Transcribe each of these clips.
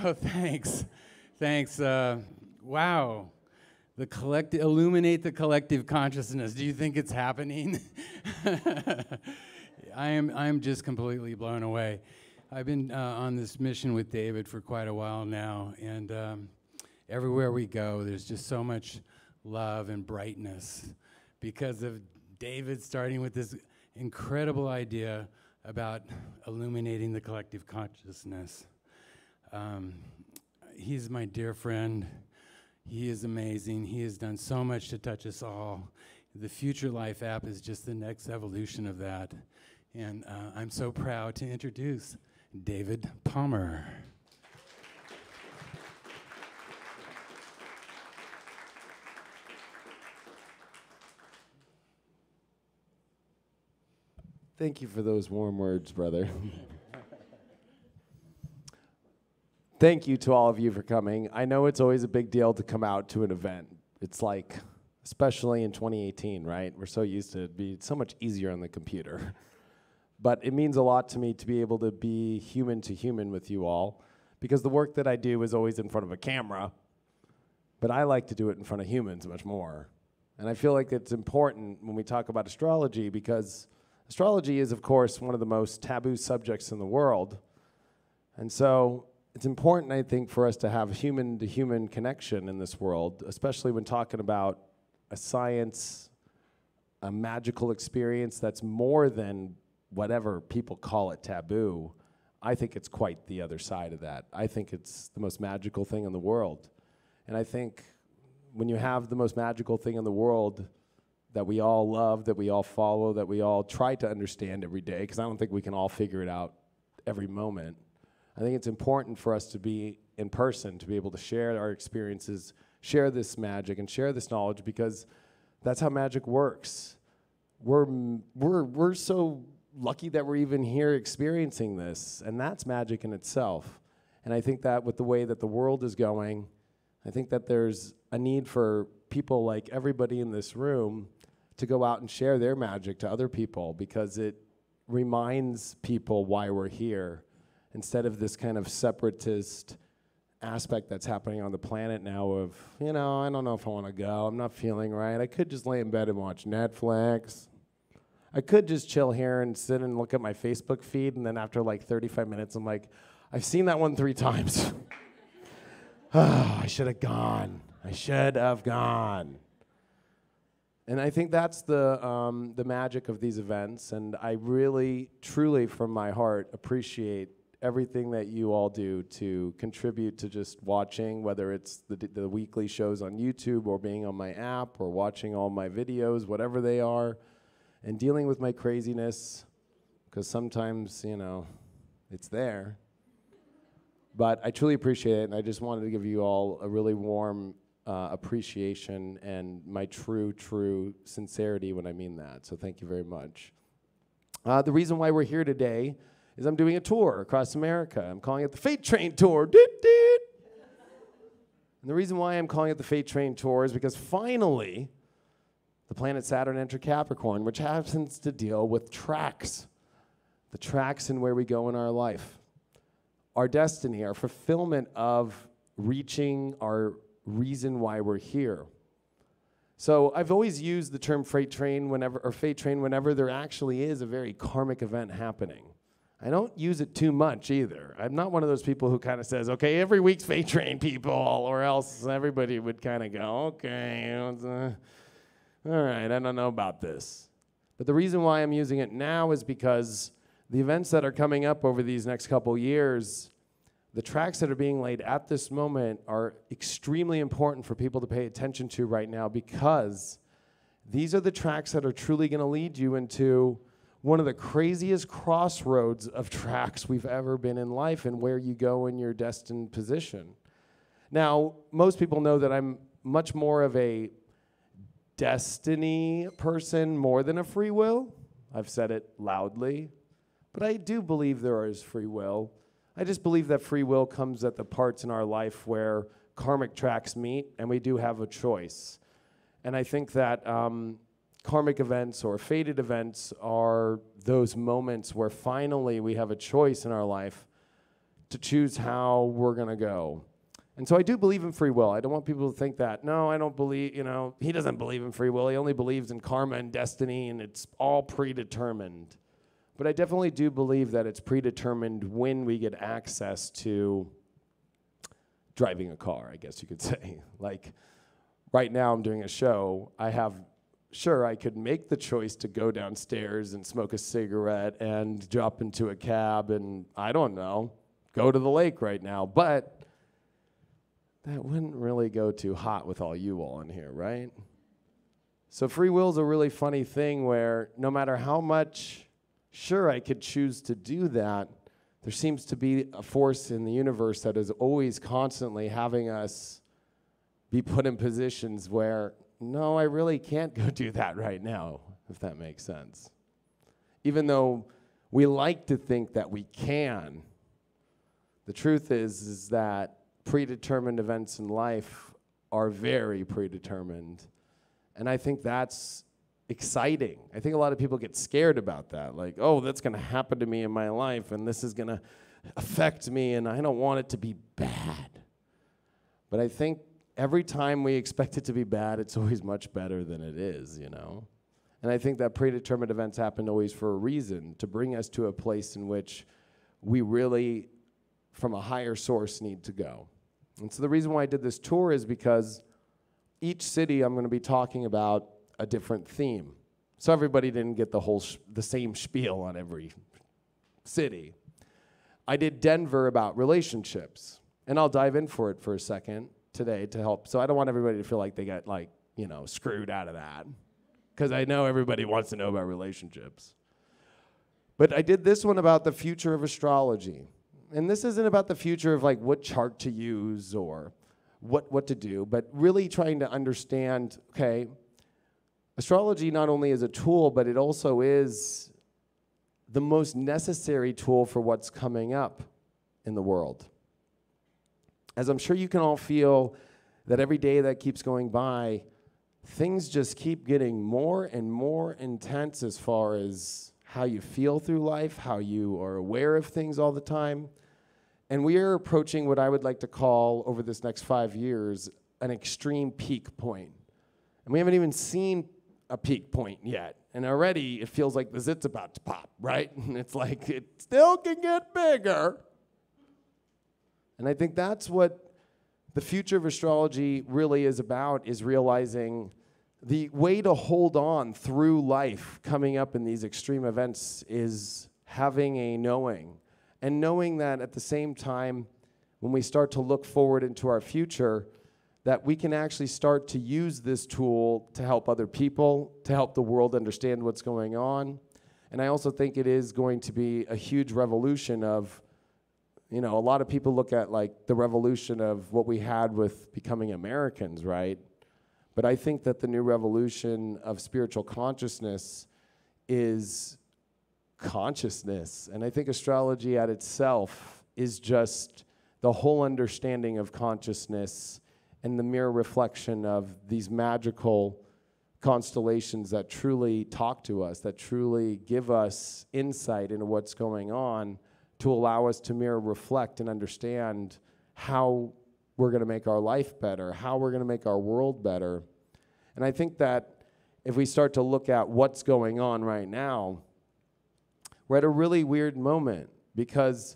Oh, thanks. Thanks. Wow. Illuminate the collective consciousness. Do you think it's happening? I'm just completely blown away. I've been on this mission with David for quite a while now, and everywhere we go, there's just so much love and brightness because of David starting with this incredible idea about illuminating the collective consciousness. He's my dear friend. He is amazing. He has done so much to touch us all. The Future Life app is just the next evolution of that. And I'm so proud to introduce David Palmer. Thank you for those warm words, brother. Thank you to all of you for coming. I know it's always a big deal to come out to an event. It's like, especially in 2018, right? We're so used to it being so much easier on the computer. But it means a lot to me to be able to be human to human with you all, because the work that I do is always in front of a camera, but I like to do it in front of humans much more. And I feel like it's important when we talk about astrology, because astrology is, of course, one of the most taboo subjects in the world. And so it's important, I think, for us to have human-to-human connection in this world, especially when talking about a science, a magical experience that's more than whatever people call it taboo. I think it's quite the other side of that. I think it's the most magical thing in the world. And I think when you have the most magical thing in the world that we all love, that we all follow, that we all try to understand every day, because I don't think we can all figure it out every moment, I think it's important for us to be in person, to be able to share our experiences, share this magic, and share this knowledge, because that's how magic works. We're so lucky that we're even here experiencing this, and that's magic in itself. And I think that with the way that the world is going, I think that there's a need for people like everybody in this room to go out and share their magic to other people, because it reminds people why we're here, instead of this kind of separatist aspect that's happening on the planet now of, you know, I don't know if I want to go, I'm not feeling right, I could just lay in bed and watch Netflix. I could just chill here and sit and look at my Facebook feed, and then after like 35 minutes, I'm like, I've seen that one 3 times. Oh, I should have gone. I should have gone. And I think that's the magic of these events, and I really, truly, from my heart, appreciate everything that you all do to contribute to just watching, whether it's the weekly shows on YouTube or being on my app or watching all my videos, whatever they are, and dealing with my craziness, because sometimes, you know, it's there. But I truly appreciate it, and I just wanted to give you all a really warm appreciation and my true sincerity when I mean that. So thank you very much. The reason why we're here today is I'm doing a tour across America. I'm calling it the Fate Train Tour. Doot, doot. And the reason why I'm calling it the Fate Train Tour is because finally, the planet Saturn entered Capricorn, which happens to deal with tracks. The tracks in where we go in our life. Our destiny, our fulfillment of reaching our reason why we're here. So I've always used the term freight train fate train whenever there actually is a very karmic event happening. I don't use it too much either. I'm not one of those people who kind of says, okay, every week's fate train, people, or else everybody would kind of go, okay, all right, I don't know about this. But the reason why I'm using it now is because the events that are coming up over these next couple years, the tracks that are being laid at this moment are extremely important for people to pay attention to right now, because these are the tracks that are truly going to lead you into one of the craziest crossroads of tracks we've ever been in life, and where you go in your destined position. Now, most people know that I'm much more of a destiny person more than a free will. I've said it loudly. But I do believe there is free will. I just believe that free will comes at the parts in our life where karmic tracks meet, and we do have a choice. And I think that karmic events or fated events are those moments where finally we have a choice in our life to choose how we're going to go. And so I do believe in free will. I don't want people to think that, no, I don't believe, he doesn't believe in free will. He only believes in karma and destiny, and it's all predetermined. But I definitely do believe that it's predetermined when we get access to driving a car, I guess you could say. Like, right now I'm doing a show. I could make the choice to go downstairs and smoke a cigarette and jump into a cab and, I don't know, go to the lake right now. But that wouldn't really go too hot with all you all in here, right? So free will is a really funny thing where no matter how much, I could choose to do that, there seems to be a force in the universe that is always constantly having us be put in positions where, no, I really can't go do that right now, if that makes sense. Even though we like to think that we can, the truth is that predetermined events in life are very predetermined. And I think that's exciting. I think a lot of people get scared about that. Like, oh, that's going to happen to me in my life, and this is going to affect me, and I don't want it to be bad. But I think every time we expect it to be bad, it's always much better than it is, And I think that predetermined events happen always for a reason, to bring us to a place in which we really, from a higher source, need to go. And so the reason why I did this tour is because each city I'm going to be talking about a different theme. So everybody didn't get the same spiel on every city. I did Denver about relationships, and I'll dive in for it for a second today to help. So I don't want everybody to feel like they got screwed out of that, because I know everybody wants to know about relationships. But I did this one about the future of astrology. And this isn't about the future of what chart to use or what to do, but really trying to understand, okay, astrology not only is a tool, but it also is the most necessary tool for what's coming up in the world. As I'm sure you can all feel that every day that keeps going by, things just keep getting more and more intense as far as how you feel through life, how you are aware of things all the time. And we are approaching what I would like to call, over this next 5 years, an extreme peak point. And we haven't even seen a peak point yet. And already it feels like the zit's about to pop, right? And it's like it still can get bigger. And I think that's what the future of astrology really is about, is realizing the way to hold on through life coming up in these extreme events is having a knowing. And knowing that at the same time, when we start to look forward into our future, that we can actually start to use this tool to help other people, to help the world understand what's going on. And I also think it is going to be a huge revolution of, a lot of people look at the revolution of what we had with becoming Americans, right? But I think that the new revolution of spiritual consciousness is consciousness. And I think astrology at itself is just the whole understanding of consciousness and the mirror reflection of these magical constellations that truly talk to us, that truly give us insight into what's going on, to allow us to mirror reflect and understand how we're going to make our life better, how we're going to make our world better. And I think that if we start to look at what's going on right now, we're at a really weird moment, because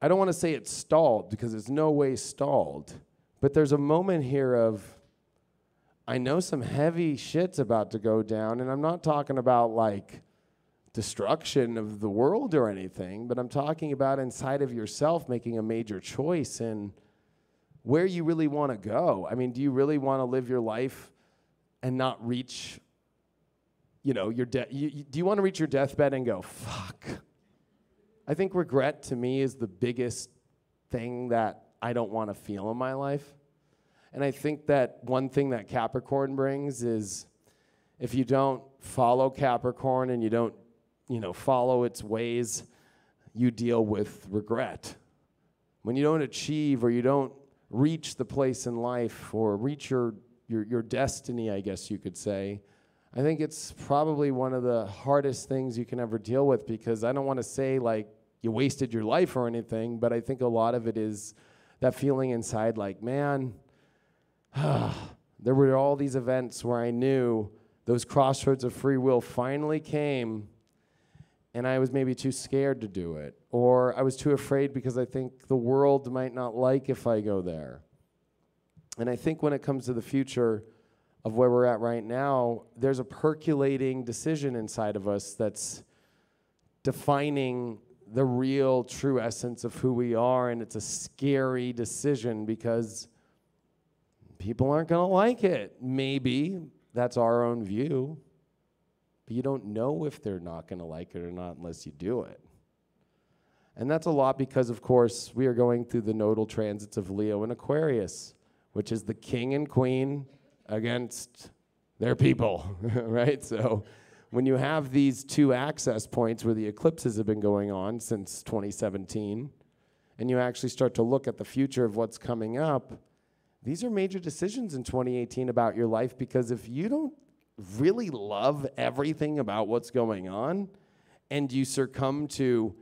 I don't want to say it's stalled, because it's no way stalled, but there's a moment here of, I know some heavy shit's about to go down, and I'm not talking about destruction of the world or anything, but I'm talking about inside of yourself making a major choice in where you really want to go. I mean, do you really want to live your life and not reach your do you want to reach your deathbed and go, fuck? I think regret to me is the biggest thing that I don't want to feel in my life. And I think that one thing that Capricorn brings is, if you don't follow Capricorn and you don't, follow its ways, you deal with regret. When you don't achieve, or you don't reach the place in life, or reach your destiny, I guess you could say, I think it's probably one of the hardest things you can ever deal with, because I don't want to say like you wasted your life or anything, but I think a lot of it is that feeling inside like, man, there were all these events where I knew those crossroads of free will finally came, and I was maybe too scared to do it, or I was too afraid because I think the world might not like if I go there. And I think when it comes to the future of where we're at right now, there's a percolating decision inside of us that's defining the real true essence of who we are, and it's a scary decision because people aren't going to like it. Maybe that's our own view, but you don't know if they're not going to like it or not unless you do it. And that's a lot because, of course, we are going through the nodal transits of Leo and Aquarius, which is the king and queen against their people, right? So when you have these two access points where the eclipses have been going on since 2017, and you actually start to look at the future of what's coming up, these are major decisions in 2018 about your life, because if you don't really love everything about what's going on and you succumb to,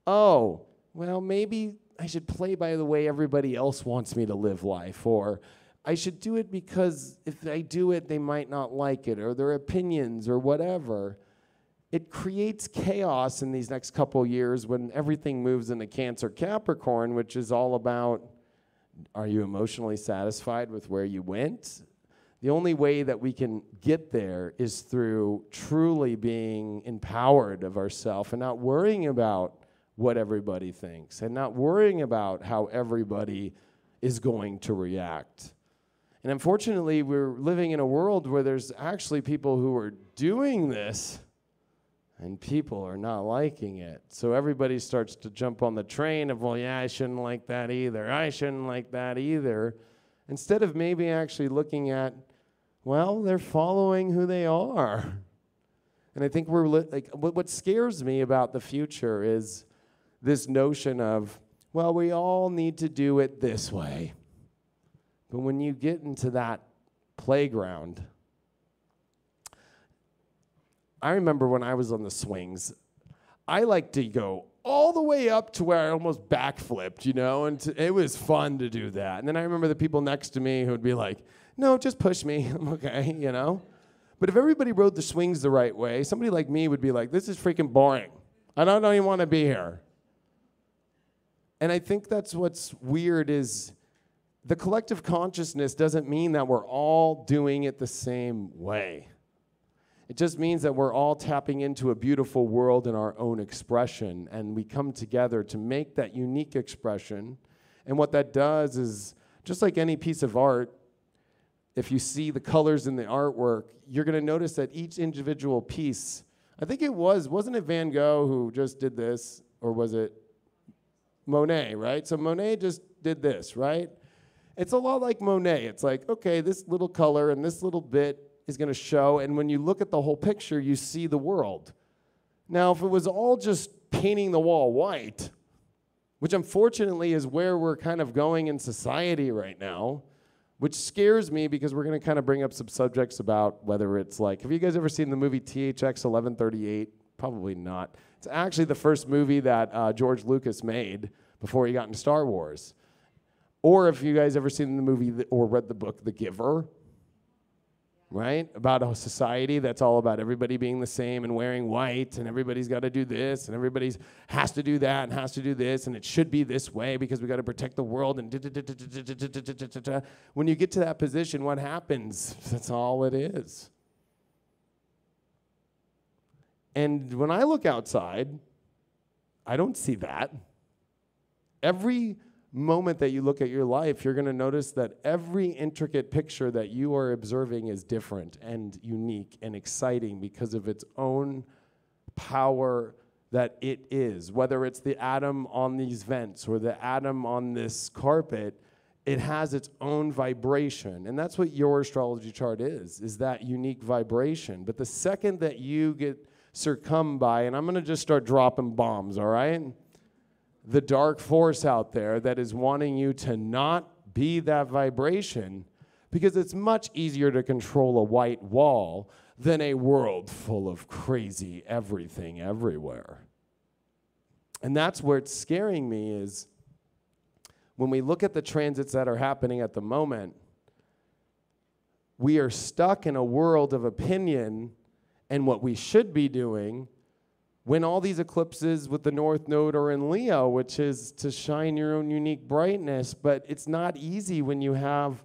oh, well, maybe I should play by the way everybody else wants me to live life, or I should do it because if I do it, they might not like it, or their opinions, or whatever. It creates chaos in these next couple years when everything moves into Cancer Capricorn, which is all about, are you emotionally satisfied with where you went? The only way that we can get there is through truly being empowered of ourselves and not worrying about what everybody thinks and not worrying about how everybody is going to react. And unfortunately, we're living in a world where there's actually people who are doing this and people are not liking it. So everybody starts to jump on the train of, well, yeah, I shouldn't like that either. I shouldn't like that either. Instead of maybe actually looking at, well, they're following who they are. And I think what scares me about the future is this notion of, well, we all need to do it this way. But when you get into that playground, I remember when I was on the swings, I like to go all the way up to where I almost backflipped, you know, and it was fun to do that. And then I remember the people next to me who would be like, no, just push me, I'm okay, you know. But if everybody rode the swings the right way, somebody like me would be like, this is freaking boring. I don't even want to be here. And I think that's what's weird is the collective consciousness doesn't mean that we're all doing it the same way. It just means that we're all tapping into a beautiful world in our own expression, and we come together to make that unique expression. And what that does is, just like any piece of art, if you see the colors in the artwork, you're going to notice that each individual piece, I think wasn't it Van Gogh who just did this, or was it Monet, right? So Monet just did this, right? It's a lot like Monet. It's like, okay, this little color and this little bit is going to show, and when you look at the whole picture, you see the world. Now, if it was all just painting the wall white, which unfortunately is where we're kind of going in society right now, which scares me because we're going to kind of bring up some subjects about whether it's like, have you guys ever seen the movie THX 1138? Probably not. It's actually the first movie that George Lucas made before he got into Star Wars. Or if you guys ever seen the movie or read the book The Giver, right? About a society that's all about everybody being the same and wearing white, and everybody's got to do this, and everybody has to do that, and has to do this, and it should be this way because we got to protect the world, and when you get to that position, what happens? That's all it is. And when I look outside, I don't see that. Every moment that you look at your life, you're going to notice that every intricate picture that you are observing is different and unique and exciting because of its own power that it is. Whether it's the atom on these vents or the atom on this carpet, it has its own vibration. And that's what your astrology chart is that unique vibration. But the second that you get succumbed by, and I'm going to just start dropping bombs, all right? The dark force out there that is wanting you to not be that vibration, because it's much easier to control a white wall than a world full of crazy everything everywhere. And that's where it's scaring me is when we look at the transits that are happening at the moment, we are stuck in a world of opinion and what we should be doing when all these eclipses with the North Node are in Leo, which is to shine your own unique brightness. But it's not easy when you have,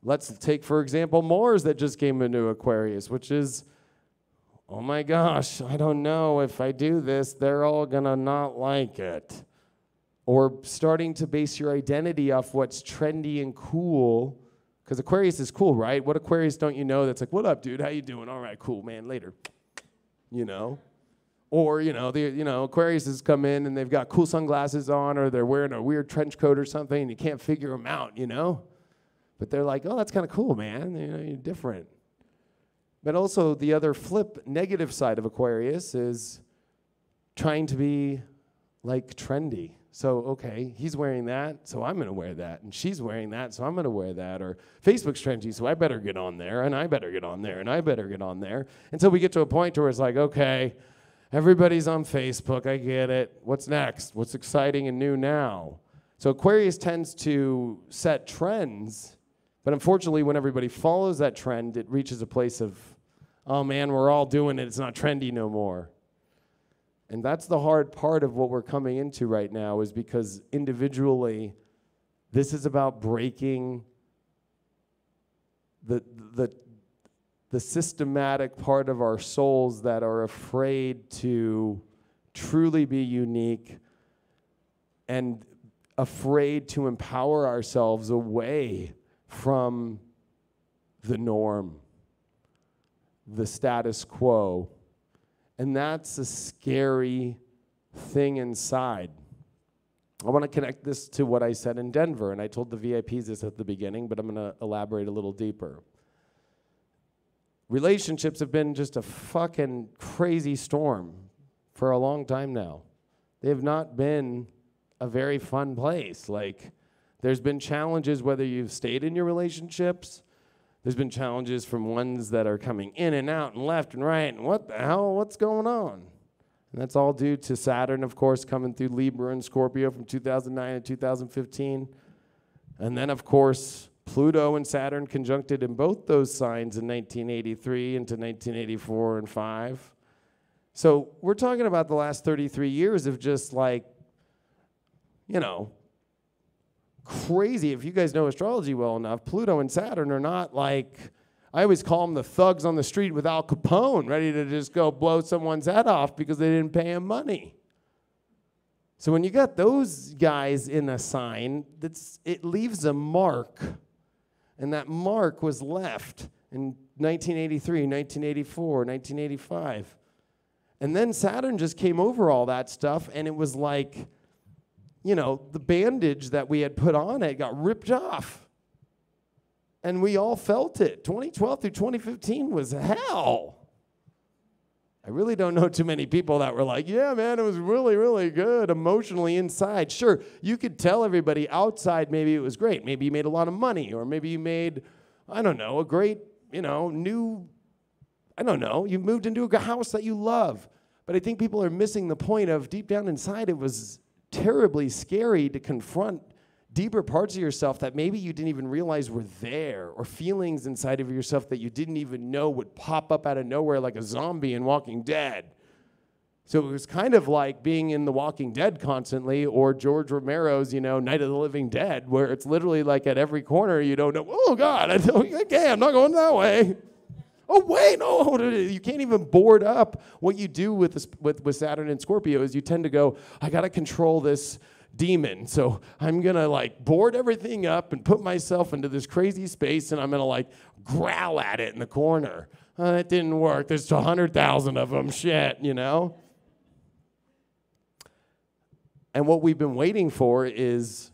let's take, for example, Mars that just came into Aquarius, which is, oh my gosh, I don't know, if I do this, they're all gonna not like it. Or starting to base your identity off what's trendy and cool, because Aquarius is cool, right? What Aquarius don't you know that's like, what up, dude, how you doing? All right, cool, man, later, you know? Or, Aquarius has come in and they've got cool sunglasses on, or they're wearing a weird trench coat or something, and you can't figure them out, But they're like, oh, that's kind of cool, man. You're different. But also the other negative side of Aquarius is trying to be like trendy. So, okay, he's wearing that, so I'm going to wear that. And she's wearing that, so I'm going to wear that. Or Facebook's trendy, so I better get on there, and I better get on there, and I better get on there. Until we get to a point where it's like, okay, everybody's on Facebook, I get it. What's next? What's exciting and new now? So Aquarius tends to set trends, but unfortunately when everybody follows that trend, it reaches a place of, oh man, we're all doing it, it's not trendy no more. And that's the hard part of what we're coming into right now, is because individually, this is about breaking the systematic part of our souls that are afraid to truly be unique and afraid to empower ourselves away from the norm, the status quo. And that's a scary thing inside. I want to connect this to what I said in Denver, and I told the VIPs this at the beginning, but I'm going to elaborate a little deeper. Relationships have been just a fucking crazy storm for a long time now. They have not been a very fun place. Like, there's been challenges whether you've stayed in your relationships. There's been challenges from ones that are coming in and out and left and right, and what the hell, what's going on? And that's all due to Saturn, of course, coming through Libra and Scorpio from 2009 to 2015. And then, of course, Pluto and Saturn conjuncted in both those signs in 1983 into 1984 and 5. So we're talking about the last 33 years of just like, crazy. If you guys know astrology well enough, Pluto and Saturn are not like, I always call them the thugs on the street with Al Capone, ready to just go blow someone's head off because they didn't pay him money. So when you got those guys in a sign, it leaves a mark. And that mark was left in 1983, 1984, 1985. And then Saturn just came over all that stuff, and it was like, the bandage that we had put on it got ripped off. And we all felt it. 2012 through 2015 was hell. I really don't know too many people that were like, yeah, man, it was really, really good emotionally inside. Sure, you could tell everybody outside maybe it was great. Maybe you made a lot of money, or maybe you made, I don't know, a great, you moved into a house that you love. But I think people are missing the point of deep down inside it was terribly scary to confront deeper parts of yourself that maybe you didn't even realize were there, or feelings inside of yourself that you didn't even know would pop up out of nowhere like a zombie in Walking Dead. So it was kind of like being in The Walking Dead constantly, or George Romero's, Night of the Living Dead, where it's literally like at every corner you don't know, oh God, okay, I'm not going that way. Oh wait, no, you can't even board up. What you do with Saturn and Scorpio is you tend to go, I gotta control this demon, so I'm gonna board everything up and put myself into this crazy space, and I'm gonna growl at it in the corner. That didn't work. There's 100,000 of them. Shit, And what we've been waiting for is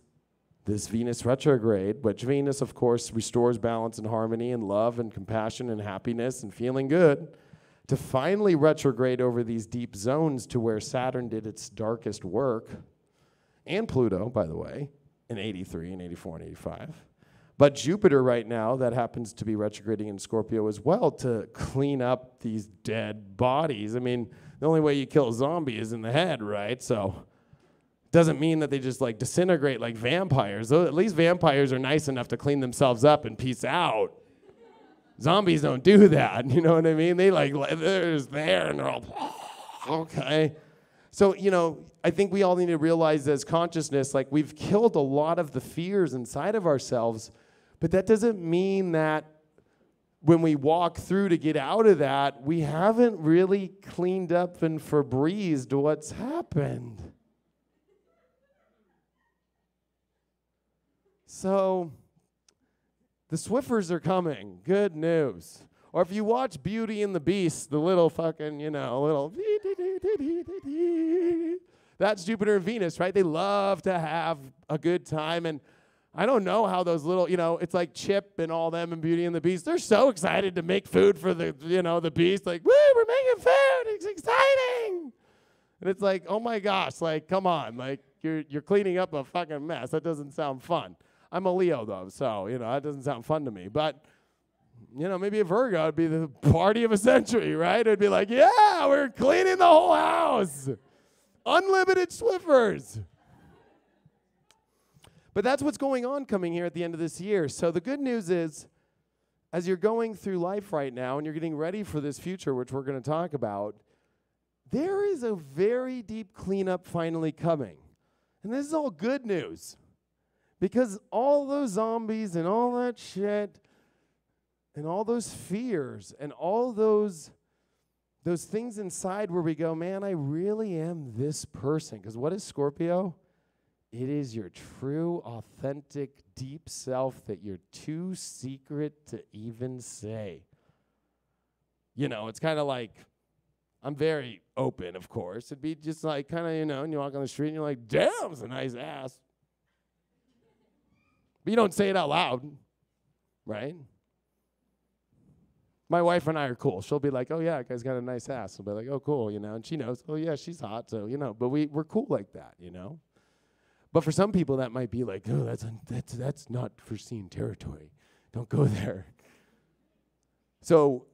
this Venus retrograde, which Venus, of course, restores balance and harmony and love and compassion and happiness and feeling good, to finally retrograde over these deep zones to where Saturn did its darkest work, and Pluto, by the way, in 83 and 84 and 85. But Jupiter right now, that happens to be retrograding in Scorpio as well to clean up these dead bodies. I mean, the only way you kill a zombie is in the head, right? So doesn't mean that they just like disintegrate like vampires. Though at least vampires are nice enough to clean themselves up and peace out. Zombies don't do that, you know what I mean? They like, they're just there and they're all, okay. So, you know, I think we all need to realize as consciousness, like we've killed a lot of the fears inside of ourselves, but that doesn't mean that when we walk through to get out of that, we haven't really cleaned up and Febrezed what's happened. So, the Swiffers are coming. Good news. Or if you watch Beauty and the Beast, the little fucking, you know, little... That's Jupiter and Venus, right? They love to have a good time. And I don't know how those little, you know, it's like Chip and all them and Beauty and the Beast. They're so excited to make food for the, you know, the Beast. Like, woo, we're making food. It's exciting. And it's like, oh my gosh, like, come on. Like, you're cleaning up a fucking mess. That doesn't sound fun. I'm a Leo, though, so, you know, that doesn't sound fun to me. But, you know, maybe a Virgo would be the party of a century, right? It'd be like, yeah, we're cleaning the whole house. Unlimited Swiffers. But that's what's going on coming here at the end of this year. So the good news is, as you're going through life right now and you're getting ready for this future, which we're going to talk about, there is a very deep cleanup finally coming. And this is all good news. Because all those zombies and all that shit and all those fears and all those things inside where we go, man, I really am this person. Because what is Scorpio? It is your true, authentic, deep self that you're too secret to even say. You know, it's kind of like, I'm very open, of course. It'd be just like kind of, you know, and you walk on the street and you're like, damn, it's a nice ass. But you don't say it out loud, right? My wife and I are cool. She'll be like, oh, yeah, that guy's got a nice ass. I'll be like, oh, cool, you know. And she knows, oh, yeah, she's hot. So, you know, but we're cool like that, you know. But for some people, that might be like, oh, that's not foreseen territory. Don't go there. So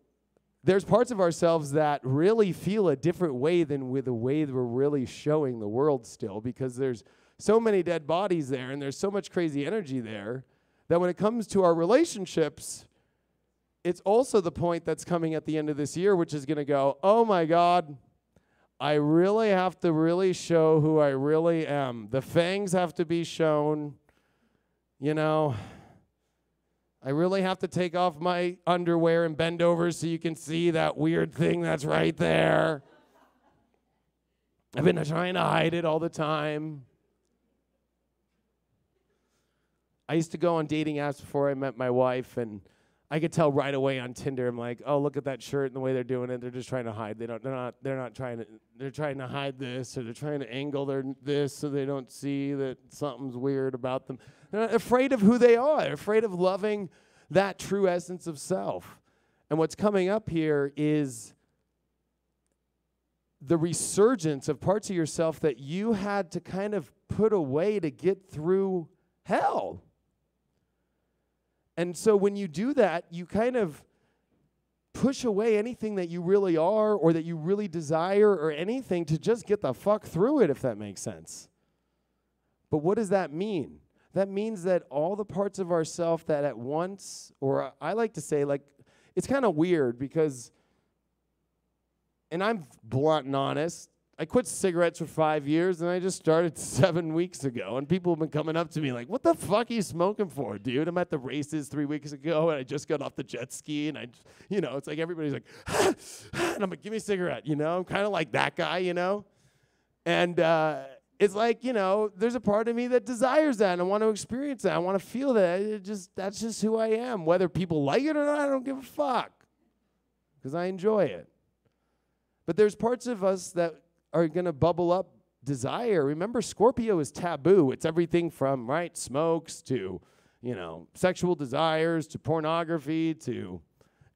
there's parts of ourselves that really feel a different way than with the way that we're really showing the world still, because there's so many dead bodies there, and there's so much crazy energy there, that when it comes to our relationships, it's also the point that's coming at the end of this year, which is going to go, oh my God, I really have to really show who I really am. The fangs have to be shown, you know. I really have to take off my underwear and bend over so you can see that weird thing that's right there. I've been trying to hide it all the time. I used to go on dating apps before I met my wife, and I could tell right away on Tinder. I'm like, oh, look at that shirt and the way they're doing it. They're just trying to hide. They're not trying to. They're trying to hide this, or they're trying to angle this so they don't see that something's weird about them. They're not afraid of who they are. They're afraid of loving that true essence of self. And what's coming up here is the resurgence of parts of yourself that you had to kind of put away to get through hell. And so when you do that, you kind of push away anything that you really are or that you really desire or anything to just get the fuck through it, if that makes sense. But what does that mean? That means that all the parts of ourselves that at once, or I like to say, like, it's kind of weird because, and I'm blunt and honest, I quit cigarettes for 5 years, and I just started 7 weeks ago. And people have been coming up to me like, what the fuck are you smoking for, dude? I'm at the races 3 weeks ago, and I just got off the jet ski. And you know, it's like everybody's like, and I'm like, give me a cigarette, you know? I'm kind of like that guy, you know? And it's like, you know, there's a part of me that desires that, and I want to experience that. I want to feel that. That's just who I am. Whether people like it or not, I don't give a fuck, because I enjoy it. But there's parts of us that are going to bubble up desire. Remember, Scorpio is taboo. It's everything from, right, smokes to, you know, sexual desires to pornography to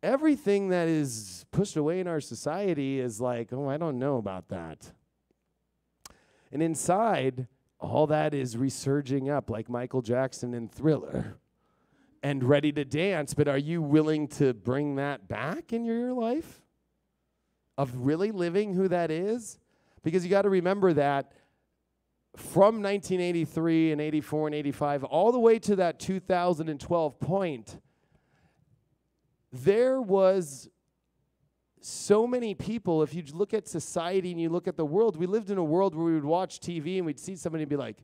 everything that is pushed away in our society is like, oh, I don't know about that. And inside, all that is resurging up like Michael Jackson in Thriller. and ready to dance, but are you willing to bring that back in your life? Of really living who that is? Because you got to remember that from 1983 and 84 and 85, all the way to that 2012 point, there was so many people. If you look at society and you look at the world, we lived in a world where we would watch TV and we'd see somebody and be like,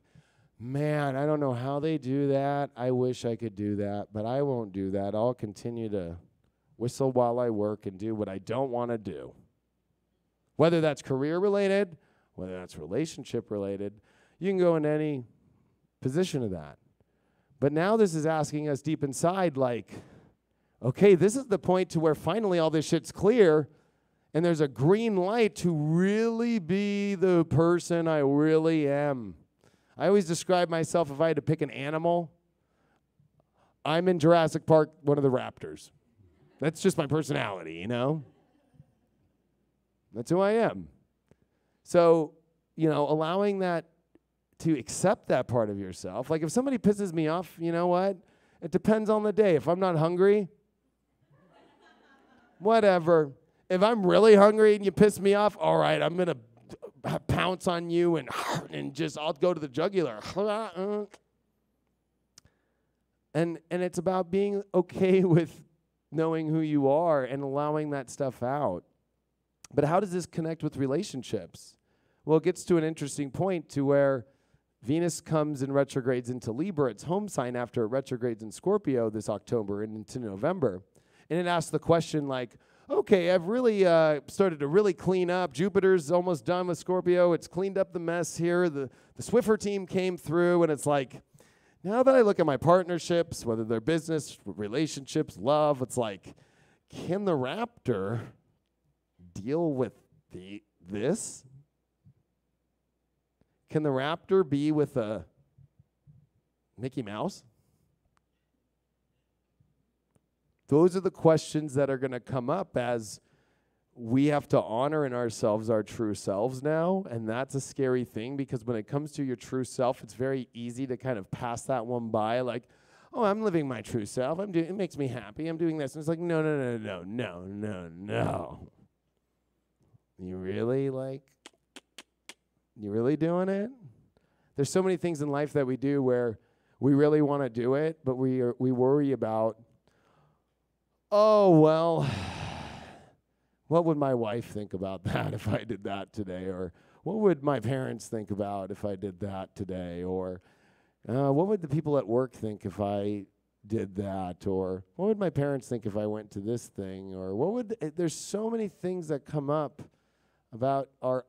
man, I don't know how they do that. I wish I could do that, but I won't do that. I'll continue to whistle while I work and do what I don't want to do. Whether that's career related, whether that's relationship related, you can go in any position of that. But now this is asking us deep inside, like, okay, this is the point to where finally all this shit's clear and there's a green light to really be the person I really am. I always describe myself, if I had to pick an animal, I'm in Jurassic Park, one of the raptors. That's just my personality, you know? That's who I am. So, you know, allowing that to accept that part of yourself. Like if somebody pisses me off, you know what? It depends on the day. If I'm not hungry, whatever. If I'm really hungry and you piss me off, all right, I'm going to pounce on you and just I'll go to the jugular. And it's about being okay with knowing who you are and allowing that stuff out. But how does this connect with relationships? Well, it gets to an interesting point to where Venus comes and retrogrades into Libra, its home sign, after it retrogrades in Scorpio this October and into November. And it asks the question like, okay, I've really started to really clean up. Jupiter's almost done with Scorpio. It's cleaned up the mess here. The Swiffer team came through, and it's like, now that I look at my partnerships, whether they're business, relationships, love, it's like, can the raptor deal with this? Can the raptor be with a Mickey Mouse? Those are the questions that are going to come up as we have to honor in ourselves our true selves now. And that's a scary thing, because when it comes to your true self, it's very easy to kind of pass that one by like, oh, I'm living my true self. It makes me happy. I'm doing this. And it's like, no. You really doing it? There's so many things in life that we do where we really want to do it, but we worry about, oh, well, what would my wife think about that if I did that today? Or what would my parents think about if I did that today? Or what would the people at work think if I did that? Or what would my parents think if I went to this thing? Or there's so many things that come up about our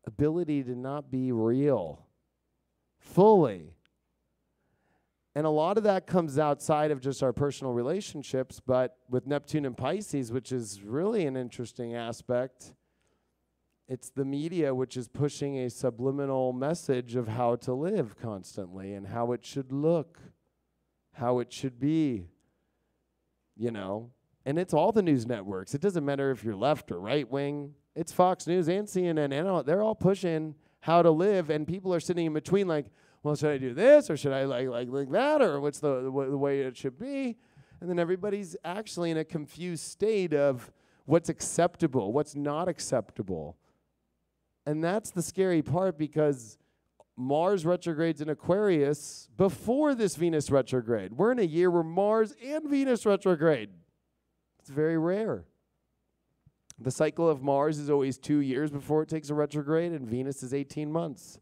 ability to not be real fully. And a lot of that comes outside of just our personal relationships, but with Neptune and Pisces, which is really an interesting aspect, it's the media which is pushing a subliminal message of how to live constantly and how it should look, how it should be, you know. And it's all the news networks. It doesn't matter if you're left or right wing. It's Fox News and CNN, and they're all pushing how to live, and people are sitting in between like, well, should I do this, or should I like that, or what's the way it should be? And then everybody's actually in a confused state of what's acceptable, what's not acceptable. And that's the scary part, because Mars retrogrades in Aquarius before this Venus retrograde. We're in a year where Mars and Venus retrograde. It's very rare. The cycle of Mars is always 2 years before it takes a retrograde, and Venus is 18 months.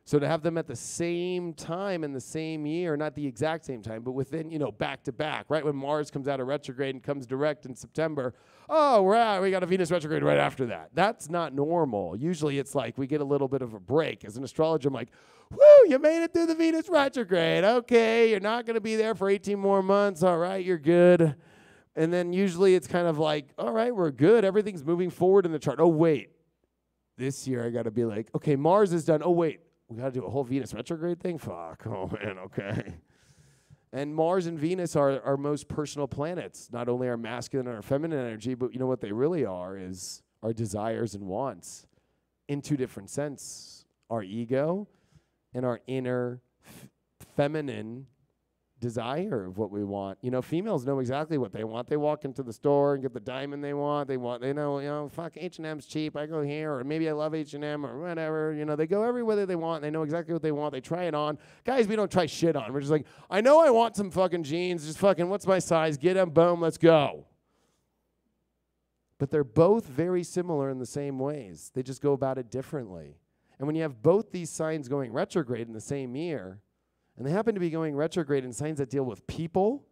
So to have them at the same time in the same year, not the exact same time, but within, back to back, right when Mars comes out of retrograde and comes direct in September, we got a Venus retrograde right after that. That's not normal. Usually it's like we get a little bit of a break. As an astrologer, I'm like, woo, you made it through the Venus retrograde. Okay, you're not going to be there for 18 more months. All right, you're good. And then usually it's kind of like, all right, we're good. Everything's moving forward in the chart. Oh, wait. This year I got to be like, okay, Mars is done. Oh, wait. We got to do a whole Venus retrograde thing? Fuck. Oh, man, okay. And Mars and Venus are our most personal planets. Not only our masculine and our feminine energy, but you know what they really are is our desires and wants in two different senses. Our ego and our inner feminine desire of what we want. You know, females know exactly what they want. They walk into the store and get the diamond they want. They know, fuck, H&M's cheap. I go here, or maybe I love H&M or whatever. You know, they go everywhere they want. They know exactly what they want. They try it on. Guys, we don't try shit on. We're just like, I know I want some fucking jeans. Just fucking, what's my size? Get them, boom, let's go. But they're both very similar in the same ways. They just go about it differently. And when you have both these signs going retrograde in the same year, and they happen to be going retrograde in signs that deal with people,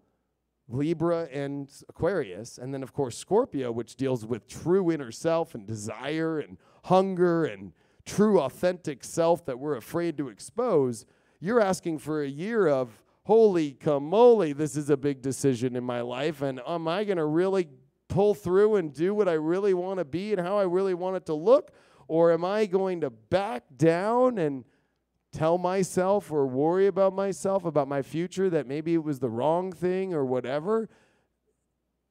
Libra and Aquarius, and then, of course, Scorpio, which deals with true inner self and desire and hunger and true authentic self that we're afraid to expose, you're asking for a year of, holy camole, this is a big decision in my life, and am I going to really pull through and do what I really want to be and how I really want it to look? Or am I going to back down and tell myself or worry about myself, about my future, that maybe it was the wrong thing or whatever?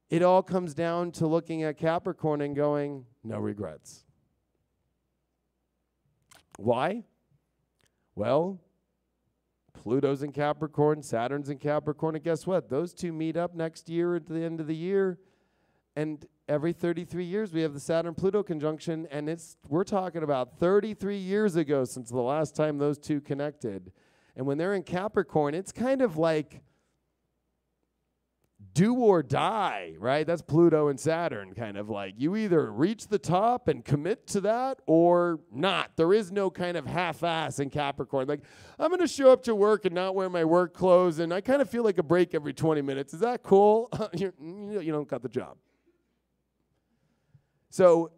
It all comes down to looking at Capricorn and going, no regrets. Why? Well, Pluto's in Capricorn, Saturn's in Capricorn, and guess what? Those two meet up next year at the end of the year, and every 33 years we have the Saturn-Pluto conjunction, and we're talking about 33 years ago since the last time those two connected. And when they're in Capricorn, it's kind of like do or die, right? That's Pluto and Saturn, kind of like you either reach the top and commit to that or not. There is no kind of half-ass in Capricorn. Like, I'm going to show up to work and not wear my work clothes, and I kind of feel like a break every 20 minutes. Is that cool? You don't got the job. So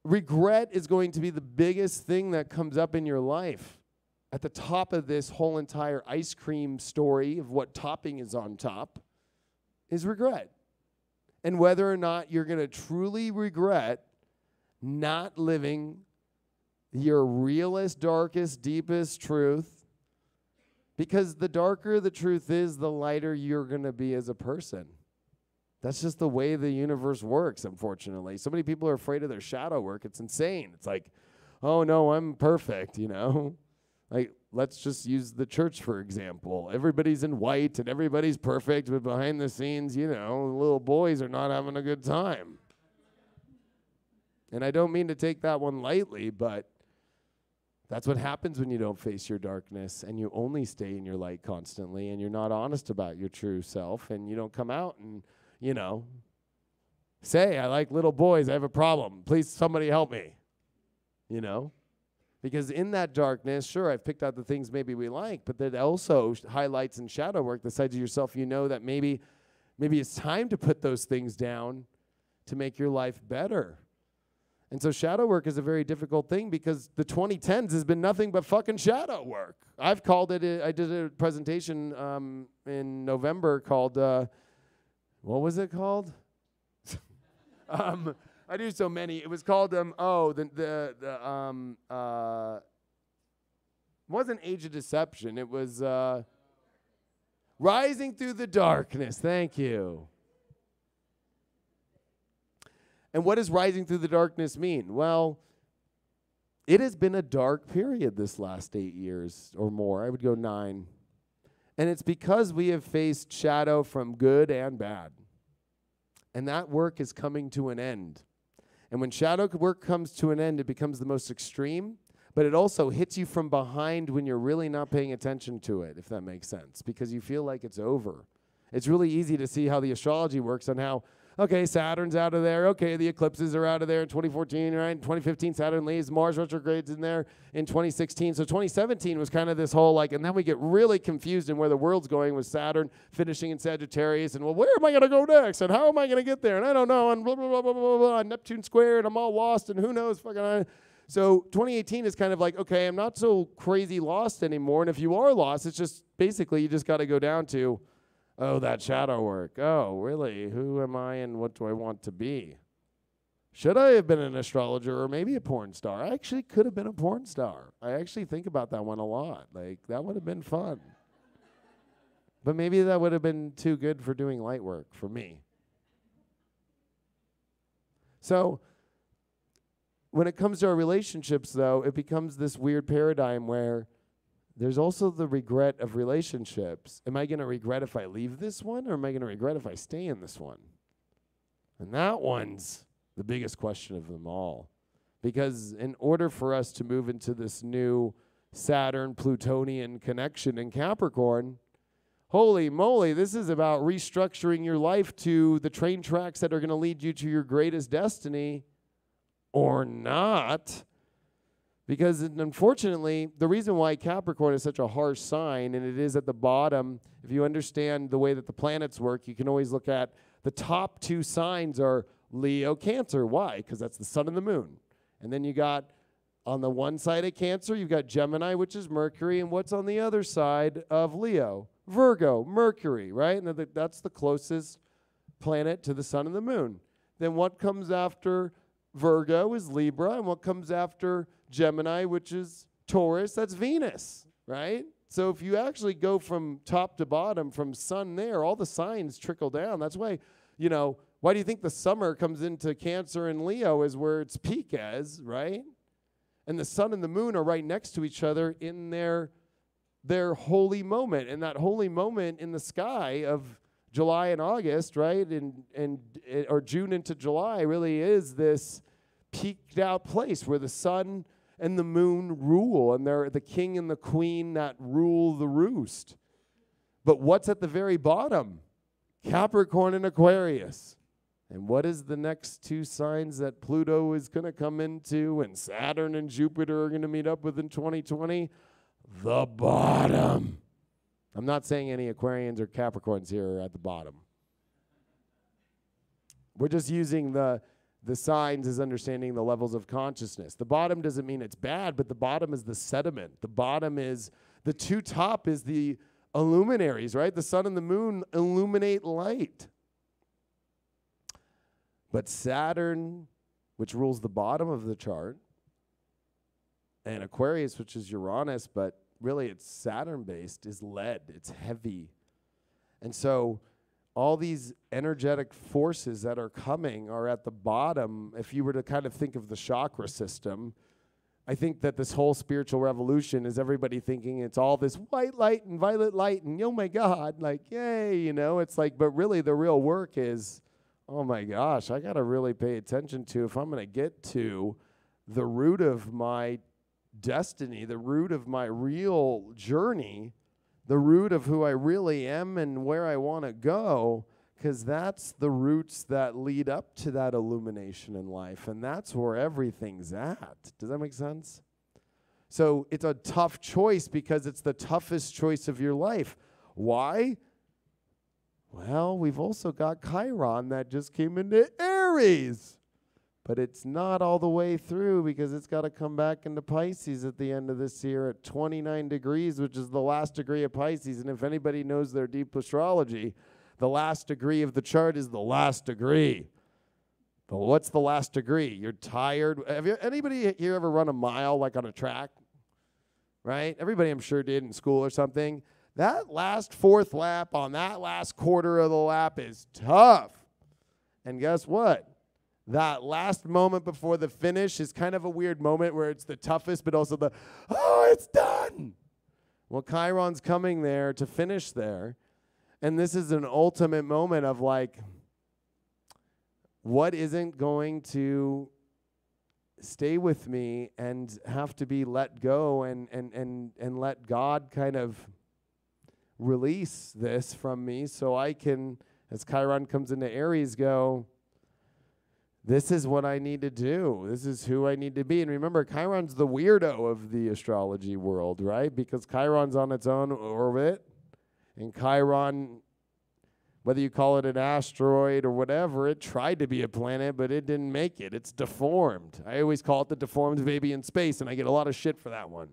regret is going to be the biggest thing that comes up in your life. At the top of this whole entire ice cream story of what topping is on top is regret. And whether or not you're going to truly regret not living your realest, darkest, deepest truth, because the darker the truth is, the lighter you're going to be as a person. That's just the way the universe works, unfortunately. So many people are afraid of their shadow work. It's insane. It's like, oh, no, I'm perfect, you know? Like, let's just use the church, for example. Everybody's in white and everybody's perfect, but behind the scenes, you know, little boys are not having a good time. And I don't mean to take that one lightly, but that's what happens when you don't face your darkness and you only stay in your light constantly and you're not honest about your true self and you don't come out and, you know, say, I like little boys, I have a problem. Please, somebody help me, you know? Because in that darkness, sure, I've picked out the things maybe we like, but that also highlights in shadow work the sides of yourself you know that maybe it's time to put those things down to make your life better. And so shadow work is a very difficult thing because the 2010s has been nothing but fucking shadow work. I've called it, I did a presentation in November called, what was it called? I do so many. It was called wasn't Age of Deception. It was Rising Through the Darkness. Thank you. And what does rising through the darkness mean? Well, it has been a dark period this last 8 years or more. I would go 9. And it's because we have faced shadow from good and bad. And that work is coming to an end. And when shadow work comes to an end, it becomes the most extreme, but it also hits you from behind when you're really not paying attention to it, if that makes sense, because you feel like it's over. It's really easy to see how the astrology works on how, okay, Saturn's out of there. Okay, the eclipses are out of there in 2014, right? In 2015, Saturn leaves. Mars retrogrades in there in 2016. So 2017 was kind of this whole like, and then we get really confused in where the world's going with Saturn finishing in Sagittarius. And well, where am I going to go next? And how am I going to get there? And I don't know. And blah, blah, blah, blah, blah, blah. Neptune squared. I'm all lost. And who knows? So 2018 is kind of like, okay, I'm not so crazy lost anymore. And if you are lost, it's just basically you just got to go down to, oh, that shadow work. Oh, really? Who am I and what do I want to be? Should I have been an astrologer or maybe a porn star? I actually could have been a porn star. I actually think about that one a lot. Like, that would have been fun. But maybe that would have been too good for doing light work for me. So when it comes to our relationships, though, it becomes this weird paradigm where there's also the regret of relationships. Am I going to regret if I leave this one, or am I going to regret if I stay in this one? And that one's the biggest question of them all. Because in order for us to move into this new Saturn-Plutonian connection in Capricorn, holy moly, this is about restructuring your life to the train tracks that are going to lead you to your greatest destiny, or not. Because unfortunately, the reason why Capricorn is such a harsh sign, and it is at the bottom, if you understand the way that the planets work, you can always look at the top two signs are Leo, Cancer. Why? Because that's the sun and the moon. And then you got, on the one side of Cancer, you've got Gemini, which is Mercury, and what's on the other side of Leo? Virgo, Mercury, right? And that's the closest planet to the sun and the moon. Then what comes after Virgo is Libra, and what comes after Gemini, which is Taurus, that's Venus, right? So if you actually go from top to bottom, from sun there, all the signs trickle down. That's why, why do you think the summer comes into Cancer and Leo is where its peak is, right? And the sun and the moon are right next to each other in their holy moment. And that holy moment in the sky of July and August, right, or June into July really is this peaked out place where the sun and the moon rule, and they're the king and the queen that rule the roost. But what's at the very bottom? Capricorn and Aquarius. And what is the next two signs that Pluto is going to come into and Saturn and Jupiter are going to meet up with in 2020? The bottom. I'm not saying any Aquarians or Capricorns here are at the bottom. We're just using the signs as understanding the levels of consciousness. The bottom doesn't mean it's bad, but the bottom is the sediment. The bottom is, the two top is the illuminaries, right? The sun and the moon illuminate light. But Saturn, which rules the bottom of the chart, and Aquarius, which is Uranus, but really it's Saturn-based, is lead. It's heavy. And so all these energetic forces that are coming are at the bottom. If you were to kind of think of the chakra system, I think that this whole spiritual revolution is everybody thinking it's all this white light and violet light and oh my God, like, yay, it's like, but really the real work is, oh my gosh, I got to really pay attention to, if I'm going to get to the root of my destiny, the root of my real journey, the root of who I really am and where I want to go, because that's the roots that lead up to that illumination in life, and that's where everything's at. Does that make sense? So it's a tough choice because it's the toughest choice of your life. Why? Well, we've also got Chiron that just came into Aries. But it's not all the way through because it's got to come back into Pisces at the end of this year at 29 degrees, which is the last degree of Pisces. And if anybody knows their deep astrology, the last degree of the chart is the last degree. But what's the last degree? You're tired. Anybody here ever run a mile like on a track? Right? Everybody I'm sure did in school or something. That last fourth lap on that last quarter of the lap is tough. And guess what? That last moment before the finish is kind of a weird moment where it's the toughest, but also it's done. Well, Chiron's coming there to finish there. And this is an ultimate moment of like, what isn't going to stay with me and have to be let go and let God kind of release this from me so I can, as Chiron comes into Aries, go, this is what I need to do. This is who I need to be. And remember, Chiron's the weirdo of the astrology world, right? Because Chiron's on its own orbit. And Chiron, whether you call it an asteroid or whatever, it tried to be a planet, but it didn't make it. It's deformed. I always call it the deformed baby in space, and I get a lot of shit for that one.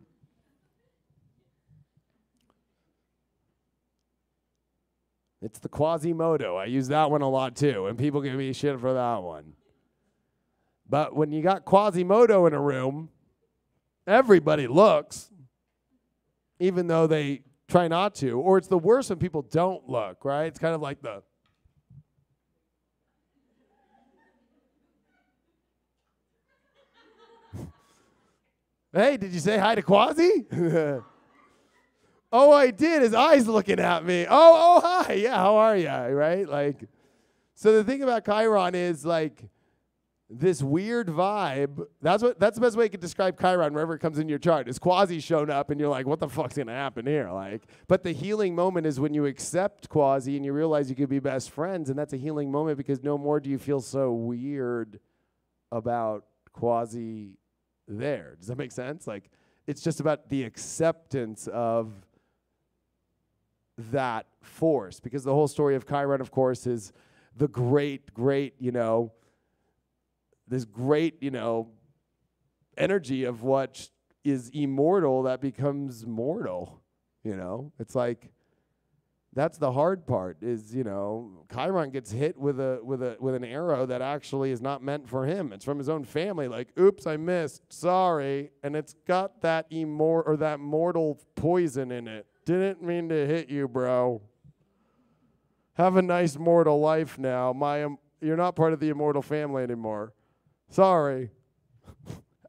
It's the Quasimodo. I use that one a lot too, and people give me shit for that one. But when you got Quasimodo in a room, everybody looks, even though they try not to. Or it's the worst when people don't look, right? It's kind of like the... Hey, did you say hi to Quasi? Oh, I did. His eyes looking at me. Oh, hi. Yeah, how are you? Right? Like, so the thing about Chiron is like this weird vibe. That's the best way you could describe Chiron wherever it comes in your chart. Is Quasi shown up and you're like, what the fuck's gonna happen here? Like, but the healing moment is when you accept Quasi and you realize you could be best friends, and that's a healing moment because no more do you feel so weird about Quasi there. Does that make sense? Like, it's just about the acceptance of that force, because the whole story of Chiron, of course, is the great, this great, energy of what is immortal that becomes mortal. It's like, that's the hard part is, Chiron gets hit with an arrow that actually is not meant for him. It's from his own family. Like, oops, I missed. Sorry. And it's got that that mortal poison in it. Didn't mean to hit you, bro. Have a nice mortal life now. You're not part of the immortal family anymore. Sorry.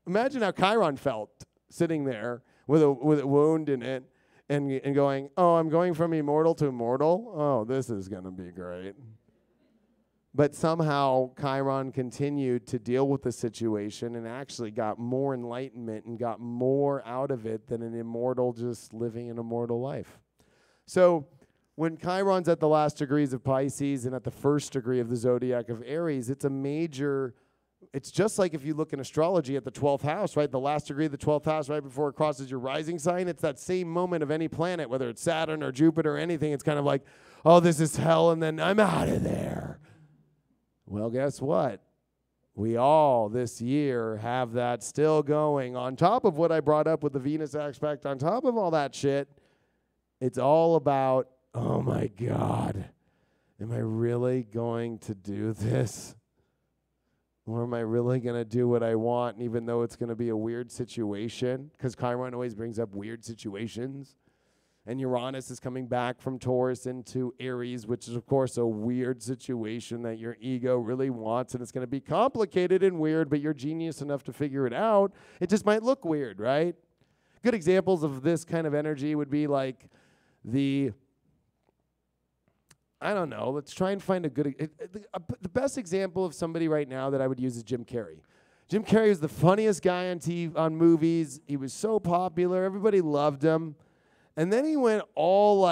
Imagine how Chiron felt sitting there with a wound in it. And going, oh, I'm going from immortal to mortal? Oh, this is going to be great. But somehow Chiron continued to deal with the situation and actually got more enlightenment and got more out of it than an immortal just living an immortal life. So when Chiron's at the last degrees of Pisces and at the first degree of the zodiac of Aries, it's just like if you look in astrology at the 12th house, right? The last degree of the 12th house, right before it crosses your rising sign, it's that same moment of any planet, whether it's Saturn or Jupiter or anything. It's kind of like, oh, this is hell, and then I'm out of there. Well, guess what? We all this year have that still going. On top of what I brought up with the Venus aspect, on top of all that shit, it's all about, oh my God, am I really going to do this? Or am I really going to do what I want, even though it's going to be a weird situation? Because Chiron always brings up weird situations. And Uranus is coming back from Taurus into Aries, which is, of course, a weird situation that your ego really wants. And it's going to be complicated and weird, but you're genius enough to figure it out. It just might look weird, right? Good examples of this kind of energy would be like I don't know. Let's try and find the best example of somebody right now that I would use is Jim Carrey. Jim Carrey was the funniest guy on TV, on movies. He was so popular. Everybody loved him. And then he went all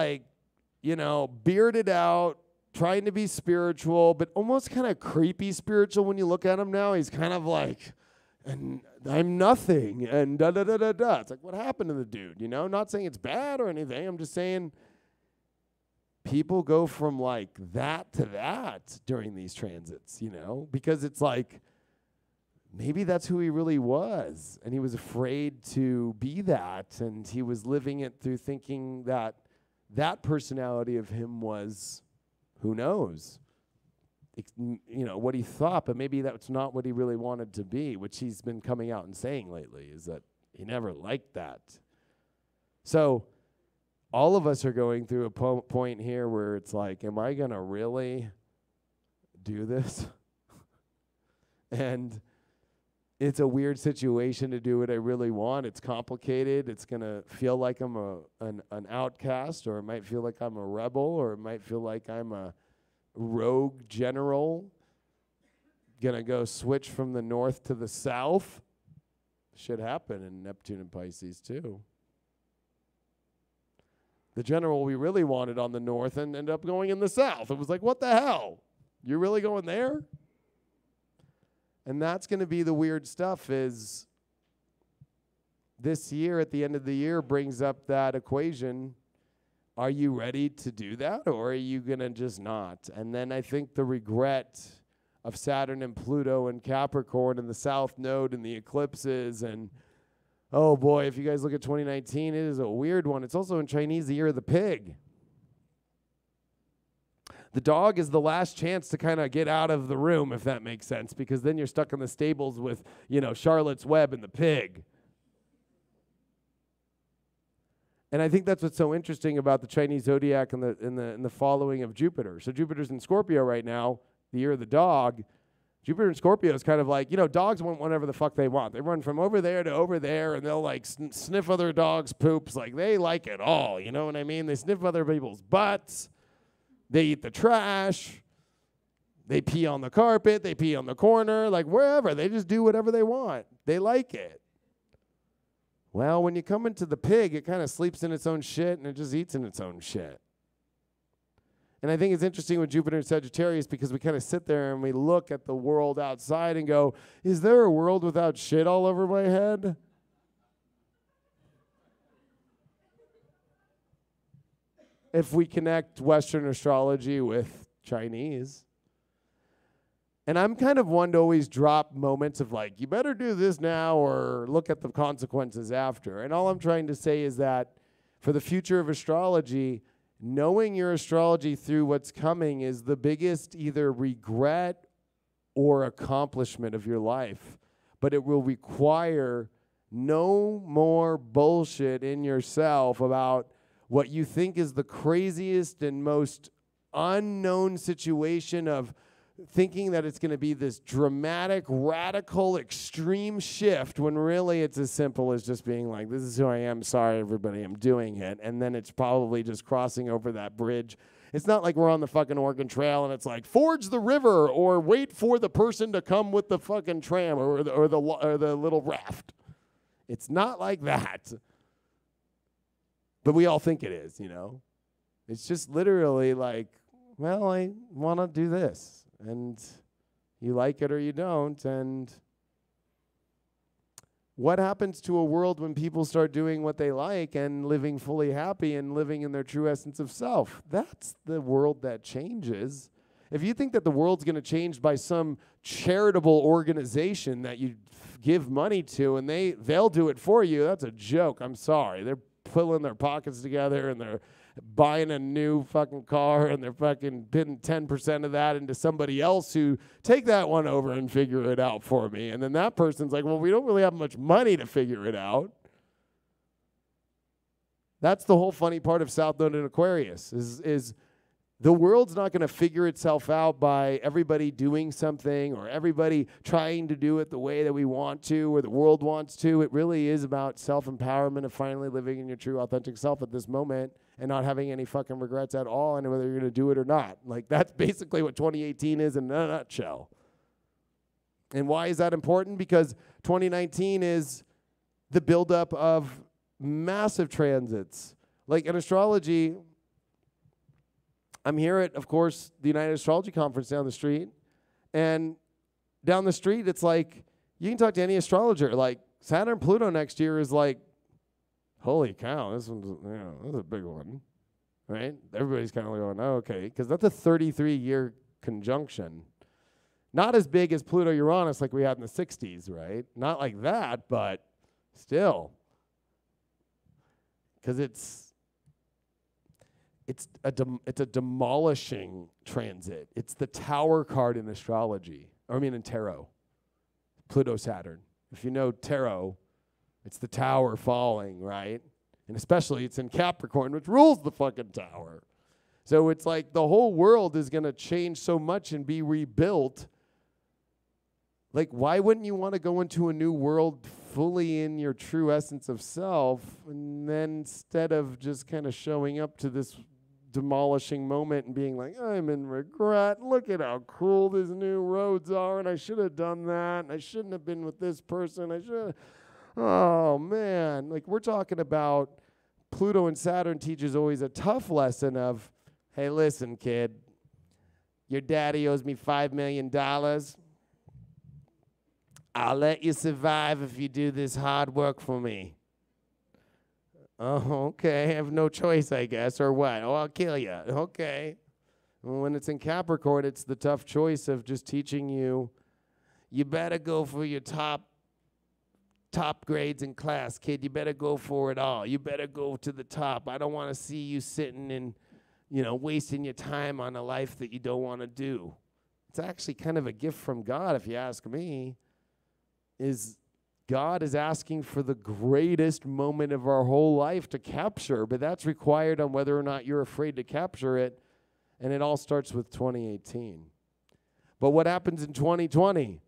bearded out, trying to be spiritual, but almost kind of creepy spiritual when you look at him now. He's kind of like, and I'm nothing, and da-da-da-da-da. It's like, what happened to the dude, Not saying it's bad or anything. I'm just saying people go from like that to that during these transits, because it's like maybe that's who he really was, and he was afraid to be that, and he was living it through thinking that that personality of him was, who knows, what he thought, but maybe that's not what he really wanted to be, which he's been coming out and saying lately, is that he never liked that. So all of us are going through a point here where it's like, am I going to really do this? And it's a weird situation to do what I really want. It's complicated. It's going to feel like I'm an outcast, or it might feel like I'm a rebel, or it might feel like I'm a rogue general. Going to go switch from the north to the south. Should happen in Neptune and Pisces too. The general we really wanted on the north and ended up going in the south. It was like, what the hell? You're really going there? And that's going to be the weird stuff, is this year, at the end of the year, brings up that equation. Are you ready to do that, or are you going to just not? And then I think the regret of Saturn and Pluto and Capricorn and the South Node and the eclipses, and oh boy, if you guys look at 2019, it is a weird one. It's also in Chinese the year of the pig. The dog is the last chance to kind of get out of the room, if that makes sense, because then you're stuck in the stables with, Charlotte's Web and the pig. And I think that's what's so interesting about the Chinese zodiac and the following of Jupiter. So Jupiter's in Scorpio right now, the year of the dog. Jupiter and Scorpio is kind of like, dogs want whatever the fuck they want. They run from over there to over there, and they'll like sniff other dogs' poops. Like, they like it all, you know what I mean? They sniff other people's butts. They eat the trash. They pee on the carpet. They pee on the corner. Like, wherever. They just do whatever they want. They like it. Well, when you come into the pig, it kind of sleeps in its own shit, and it just eats in its own shit. And I think it's interesting with Jupiter and Sagittarius because we kind of sit there and we look at the world outside and go, is there a world without shit all over my head? If we connect Western astrology with Chinese. And I'm kind of one to always drop moments of like, you better do this now or look at the consequences after. And all I'm trying to say is that for the future of astrology, knowing your astrology through what's coming is the biggest either regret or accomplishment of your life. But it will require no more bullshit in yourself about what you think is the craziest and most unknown situation of thinking that it's going to be this dramatic, radical, extreme shift when really it's as simple as just being like, this is who I am, sorry everybody, I'm doing it. And then it's probably just crossing over that bridge. It's not like we're on the fucking Oregon Trail and it's like, forge the river or wait for the person to come with the fucking tram or the little raft. It's not like that. But we all think it is, It's just literally like, well, I want to do this. And you like it or you don't. And what happens to a world when people start doing what they like and living fully happy and living in their true essence of self? That's the world that changes. If you think that the world's going to change by some charitable organization that you give money to and they'll do it for you, that's a joke. I'm sorry. They're pulling their pockets together and they're buying a new fucking car and they're fucking putting 10% of that into somebody else who take that one over and figure it out for me. And then that person's like, well, we don't really have much money to figure it out. That's the whole funny part of South Node in Aquarius is the world's not going to figure itself out by everybody doing something or everybody trying to do it the way that we want to or the world wants to. It really is about self-empowerment of finally living in your true authentic self at this moment and not having any fucking regrets at all and whether you're going to do it or not. Like, that's basically what 2018 is in a nutshell. And why is that important? Because 2019 is the buildup of massive transits. Like in astrology, I'm here at, of course, the United Astrology Conference down the street. And down the street, it's like, you can talk to any astrologer. Like, Saturn Pluto next year is like, holy cow, this is a big one, right? Everybody's kind of going, oh, okay, because that's a 33-year conjunction. Not as big as Pluto-Uranus like we had in the 60s, right? Not like that, but still. Because it's a demolishing transit. It's the tower card in astrology, in tarot, Pluto-Saturn. If you know tarot, it's the tower falling, right? And especially it's in Capricorn, which rules the fucking tower. So it's like the whole world is going to change so much and be rebuilt. Like, why wouldn't you want to go into a new world fully in your true essence of self, and then instead of just kind of showing up to this demolishing moment and being like, I'm in regret, look at how cool these new roads are, and I should have done that, and I shouldn't have been with this person, oh man. Like, we're talking about Pluto and Saturn teaches always a tough lesson of, hey, listen, kid, your daddy owes me $5 million. I'll let you survive if you do this hard work for me. Oh, okay, I have no choice, I guess, or what? Oh, I'll kill you. Okay. Well, when it's in Capricorn, it's the tough choice of just teaching you, you better go for your top grades in class, kid. You better go for it all. You better go to the top. I don't want to see you sitting and, wasting your time on a life that you don't want to do. It's actually kind of a gift from God, if you ask me. God is asking for the greatest moment of our whole life to capture, but that's required on whether or not you're afraid to capture it, and it all starts with 2018. But what happens in 2020?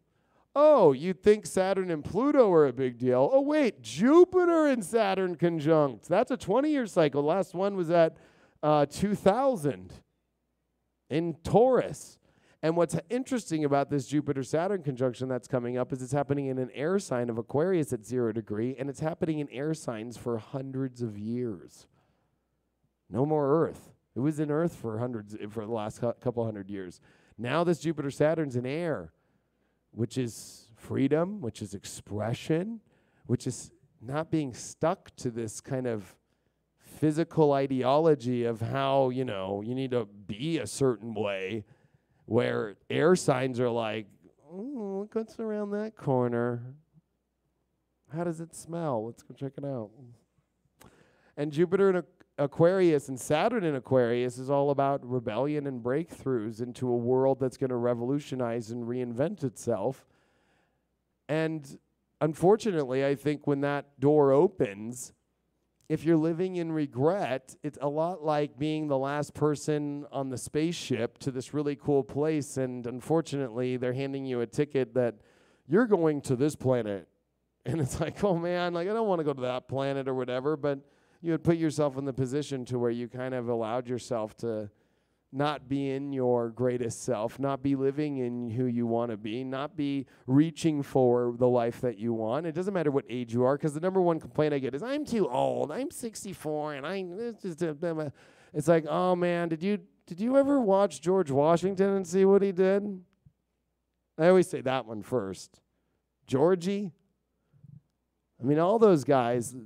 Oh, you think Saturn and Pluto are a big deal. Oh, wait, Jupiter and Saturn conjunct. That's a 20-year cycle. Last one was at 2000 in Taurus. And what's interesting about this Jupiter-Saturn conjunction that's coming up is it's happening in an air sign of Aquarius at 0 degree, and it's happening in air signs for hundreds of years. No more Earth. It was in Earth for the last couple hundred years. Now this Jupiter-Saturn's in air, which is freedom, which is expression, which is not being stuck to this kind of physical ideology of how, you need to be a certain way, where air signs are like, look what's around that corner. How does it smell? Let's go check it out. And Jupiter in Aquarius and Saturn in Aquarius is all about rebellion and breakthroughs into a world that's going to revolutionize and reinvent itself. And unfortunately, I think when that door opens, if you're living in regret, it's a lot like being the last person on the spaceship to this really cool place, and unfortunately, they're handing you a ticket that you're going to this planet. And it's like, oh man, like I don't want to go to that planet or whatever, but you would put yourself in the position to where you kind of allowed yourself to not be in your greatest self, not be living in who you want to be, not be reaching for the life that you want. It doesn't matter what age you are, because the number one complaint I get is, I'm too old, I'm 64, and it's like, oh man, did you ever watch George Washington and see what he did? I always say that one first. Georgie? I mean, all those guys,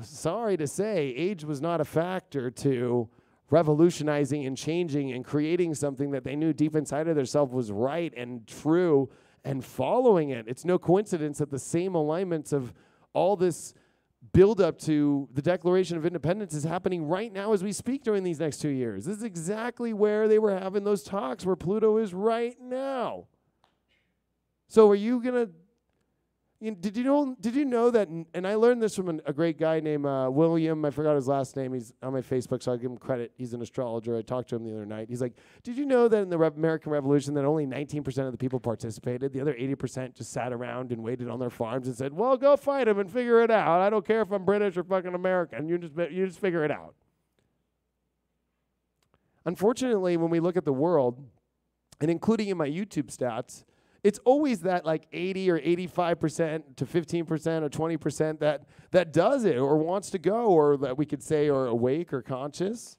sorry to say, age was not a factor to revolutionizing and changing and creating something that they knew deep inside of themselves was right and true and following it. It's no coincidence that the same alignments of all this build up to the Declaration of Independence is happening right now as we speak during these next 2 years. This is exactly where they were having those talks, where Pluto is right now. So are you going to... Did you know that, and I learned this from a great guy named William, I forgot his last name, he's on my Facebook, so I'll give him credit, he's an astrologer, I talked to him the other night, he's like, did you know that in the American Revolution that only 19% of the people participated, the other 80% just sat around and waited on their farms and said, well, go fight them and figure it out, I don't care if I'm British or fucking American, you just figure it out. Unfortunately, when we look at the world, and including in my YouTube stats, it's always that like 80 or 85% to 15% or 20% that does it or wants to go, or that we could say are awake or conscious.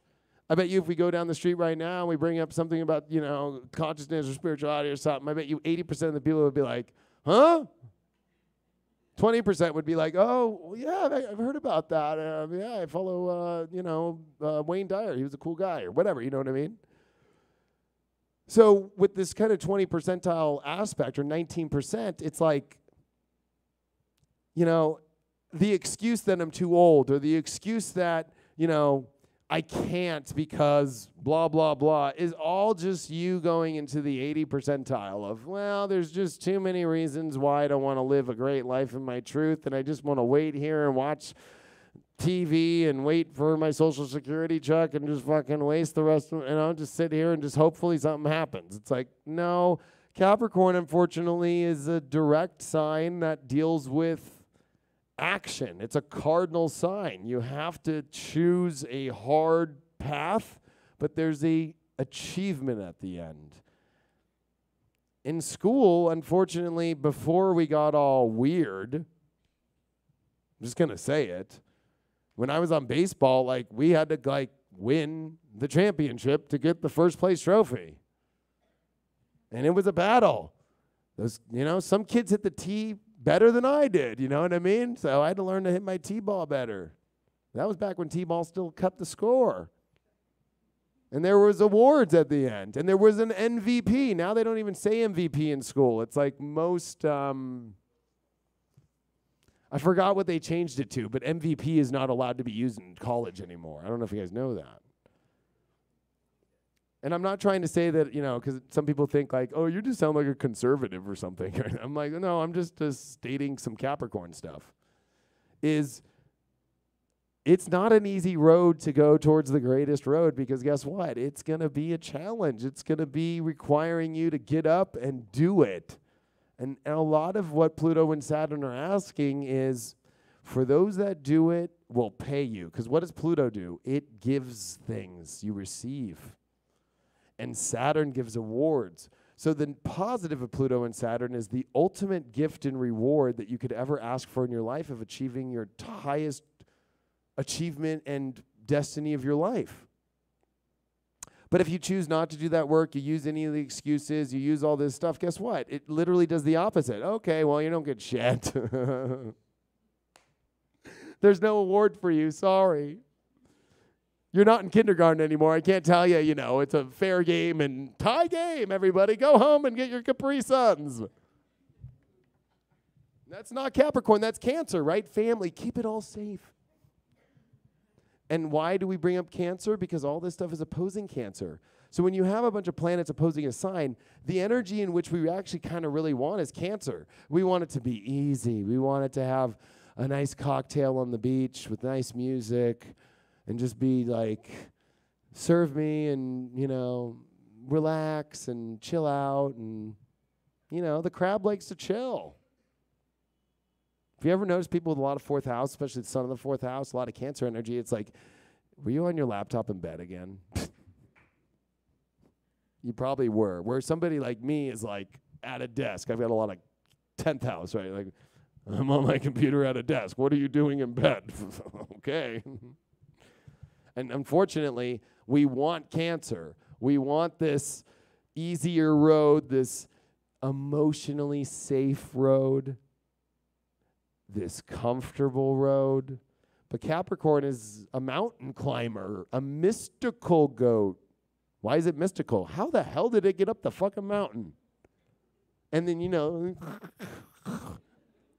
I bet you if we go down the street right now and we bring up something about, consciousness or spirituality or something, I bet you 80% of the people would be like, huh? 20% would be like, oh, yeah, I've heard about that. Yeah, I follow, Wayne Dyer. He was a cool guy or whatever, you know what I mean? So with this kind of 20 percentile aspect or 19%, it's like, the excuse that I'm too old, or the excuse that, I can't because blah, blah, blah, is all just you going into the 80 percentile of, well, there's just too many reasons why I don't want to live a great life in my truth, and I just want to wait here and watch TV and wait for my Social Security check and just fucking waste the rest of it, just sit here and just hopefully something happens. It's like, no, Capricorn, unfortunately, is a direct sign that deals with action. It's a cardinal sign. You have to choose a hard path, but there's a achievement at the end. In school, unfortunately, before we got all weird, I'm just going to say it, when I was on baseball, we had to win the championship to get the first place trophy. And it was a battle. Some kids hit the tee better than I did, you know what I mean? So I had to learn to hit my tee ball better. That was back when tee ball still kept the score. And there was awards at the end. And there was an MVP. Now they don't even say MVP in school. It's like most... I forgot what they changed it to, but MVP is not allowed to be used in college anymore. I don't know if you guys know that. And I'm not trying to say that, because some people think oh, you just sound like a conservative or something. I'm like, no, I'm just stating some Capricorn stuff. it's not an easy road to go towards the greatest road, because guess what? It's going to be a challenge. It's going to be requiring you to get up and do it. And a lot of what Pluto and Saturn are asking is, for those that do it, will pay you. Because what does Pluto do? It gives things you receive. And Saturn gives awards. So the positive of Pluto and Saturn is the ultimate gift and reward that you could ever ask for in your life of achieving your highest achievement and destiny of your life. But if you choose not to do that work, you use any of the excuses, you use all this stuff, guess what? It literally does the opposite. Okay, well, you don't get shit. There's no award for you, sorry. You're not in kindergarten anymore. I can't tell you, it's a fair game and tie game, everybody. Go home and get your Capri Suns. That's not Capricorn, that's Cancer, right? Family, keep it all safe. And why do we bring up Cancer? Because all this stuff is opposing Cancer. So when you have a bunch of planets opposing a sign, the energy in which we actually kind of really want is Cancer. We want it to be easy. We want it to have a nice cocktail on the beach with nice music and just be like, serve me and, relax and chill out. And, the crab likes to chill. Have you ever noticed people with a lot of fourth house, especially the sun in the fourth house, a lot of Cancer energy? It's like, were you on your laptop in bed again? You probably were. Where somebody like me is like at a desk. I've got a lot of 10th house, right? Like, I'm on my computer at a desk. What are you doing in bed? Okay. And unfortunately, we want Cancer. We want this easier road, this emotionally safe road, this comfortable road. But Capricorn is a mountain climber, a mystical goat. Why is it mystical? How the hell did it get up the fucking mountain? And then,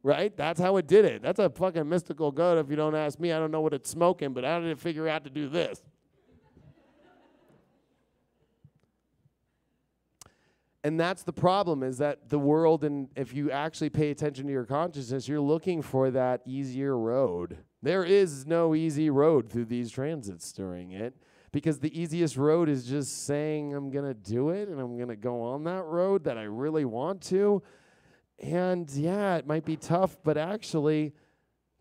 right? That's how it did it. That's a fucking mystical goat. If you don't ask me, I don't know what it's smoking, but how did it figure out to do this? And that's the problem, is that the world, and if you actually pay attention to your consciousness, you're looking for that easier road. There is no easy road through these transits during it, because the easiest road is just saying, I'm going to do it, and I'm going to go on that road that I really want to. And yeah, it might be tough, but actually,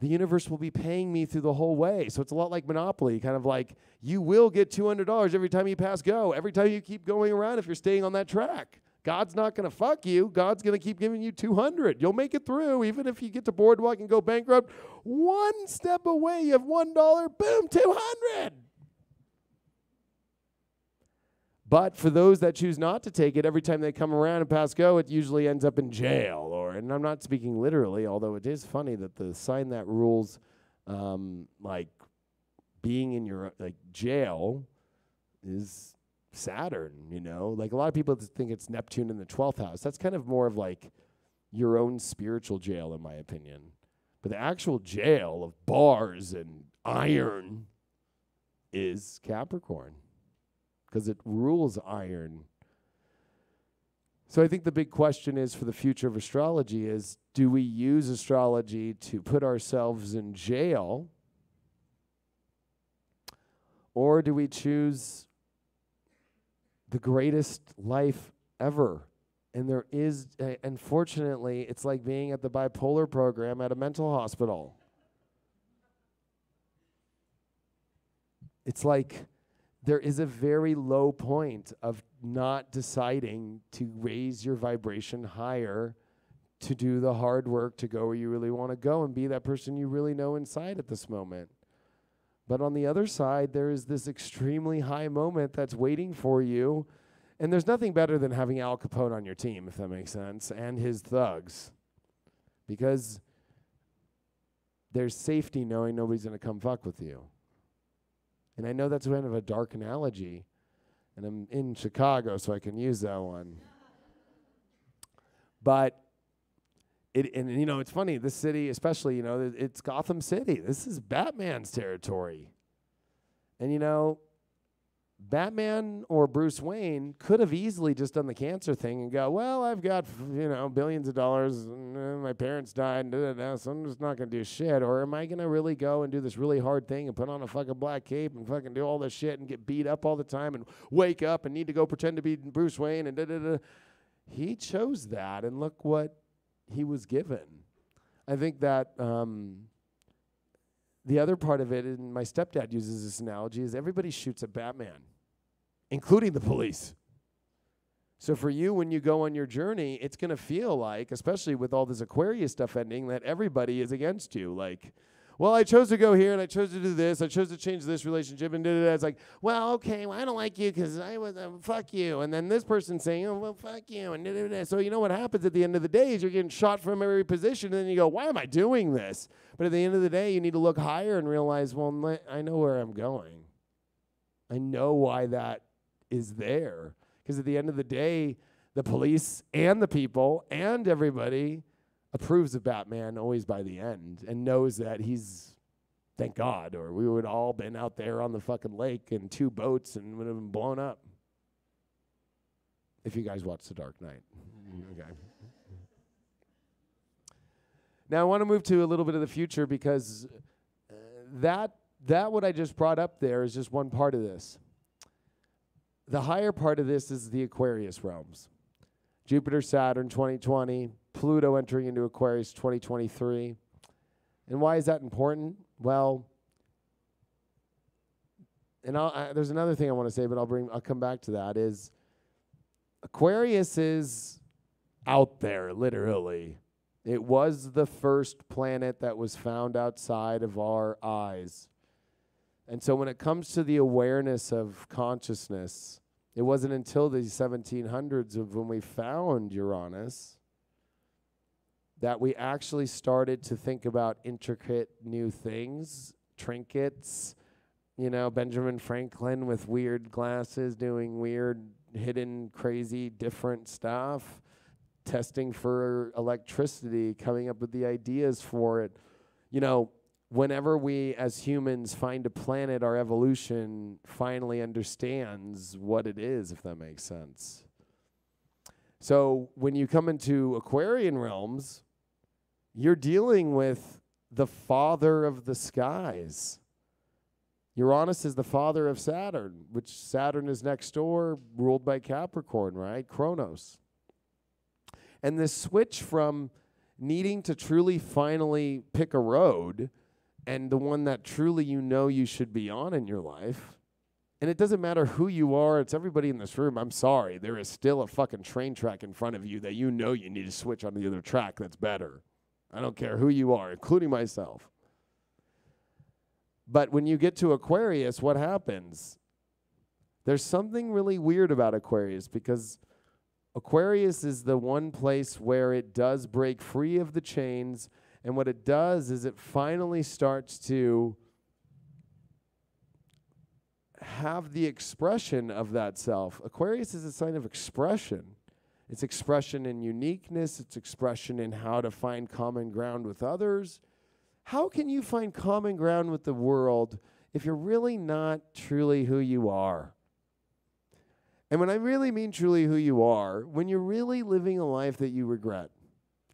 the universe will be paying me through the whole way. So it's a lot like Monopoly, kind of like, you will get $200 every time you pass go, every time you keep going around if you're staying on that track. God's not going to fuck you. God's going to keep giving you 200. You'll make it through, even if you get to Boardwalk and go bankrupt. One step away, you have $1, boom, 200. But for those that choose not to take it, every time they come around and pass go, it usually ends up in jail. And I'm not speaking literally, although it is funny that the sign that rules, like being in your jail, is Saturn. Like a lot of people think it's Neptune in the 12th house. That's kind of more of like your own spiritual jail, in my opinion. But the actual jail of bars and iron is Capricorn, because it rules iron. So I think the big question is, for the future of astrology, is, do we use astrology to put ourselves in jail, or do we choose the greatest life ever? And there is, unfortunately, it's like being at the bipolar program at a mental hospital. It's like there is a very low point of not deciding to raise your vibration higher, to do the hard work, to go where you really want to go and be that person you really know inside at this moment. But on the other side, there is this extremely high moment that's waiting for you. And there's nothing better than having Al Capone on your team, if that makes sense, and his thugs. Because there's safety knowing nobody's going to come fuck with you. And I know that's kind of a dark analogy, and I'm in Chicago, so I can use that one. But it's funny, this city, especially, it's Gotham City. This is Batman's territory. And, Batman or Bruce Wayne could have easily just done the cancer thing and go, well, I've got, billions of dollars, and my parents died, so I'm just not going to do shit. Or am I going to really go and do this really hard thing and put on a fucking black cape and fucking do all this shit and get beat up all the time and wake up and need to go pretend to be Bruce Wayne and da-da-da. He chose that, and look what he was given. I think that the other part of it, and my stepdad uses this analogy, is everybody shoots at Batman, including the police. So for you, when you go on your journey, it's going to feel like, especially with all this Aquarius stuff ending, that everybody is against you. Like, well, I chose to go here, and I chose to do this. I chose to change this relationship, and da-da-da. It's like, well, okay, well, I don't like you because I was, fuck you. And then this person saying, oh, well, fuck you, and da-da-da. So you know what happens at the end of the day is you're getting shot from every position, and then you go, why am I doing this? But at the end of the day, you need to look higher and realize, well, I know where I'm going. I know why that is there. Because at the end of the day, the police and the people and everybody approves of Batman always by the end and knows that he's, thank God, or we would all been out there on the fucking lake in 2 boats and would have been blown up. If you guys watch The Dark Knight. Okay. Now I want to move to a little bit of the future because that what I just brought up there is just one part of this. The higher part of this is the Aquarius realms. Jupiter, Saturn, 2020. Pluto entering into Aquarius, 2023. And why is that important? Well, and there's another thing I want to say, but I'll come back to that, is Aquarius is out there, literally. It was the first planet that was found outside of our eyes. And so when it comes to the awareness of consciousness, it wasn't until the 1700s of when we found Uranus that we actually started to think about intricate new things, trinkets, Benjamin Franklin with weird glasses doing weird, hidden, crazy, different stuff, testing for electricity, coming up with the ideas for it. Whenever we as humans find a planet, our evolution finally understands what it is, if that makes sense. So when you come into Aquarian realms, you're dealing with the father of the skies. Uranus is the father of Saturn, which Saturn is next door, ruled by Capricorn, right? Kronos. And this switch from needing to truly finally pick a road and the one that truly you should be on in your life. And it doesn't matter who you are. It's everybody in this room. I'm sorry. There is still a fucking train track in front of you that you need to switch on the other track that's better. I don't care who you are, including myself. But when you get to Aquarius, what happens? There's something really weird about Aquarius because Aquarius is the one place where it does break free of the chains. And what it does is it finally starts to have the expression of that self. Aquarius is a sign of expression. It's expression in uniqueness. It's expression in how to find common ground with others. How can you find common ground with the world if you're really not truly who you are? And when I really mean truly who you are, when you're really living a life that you regret,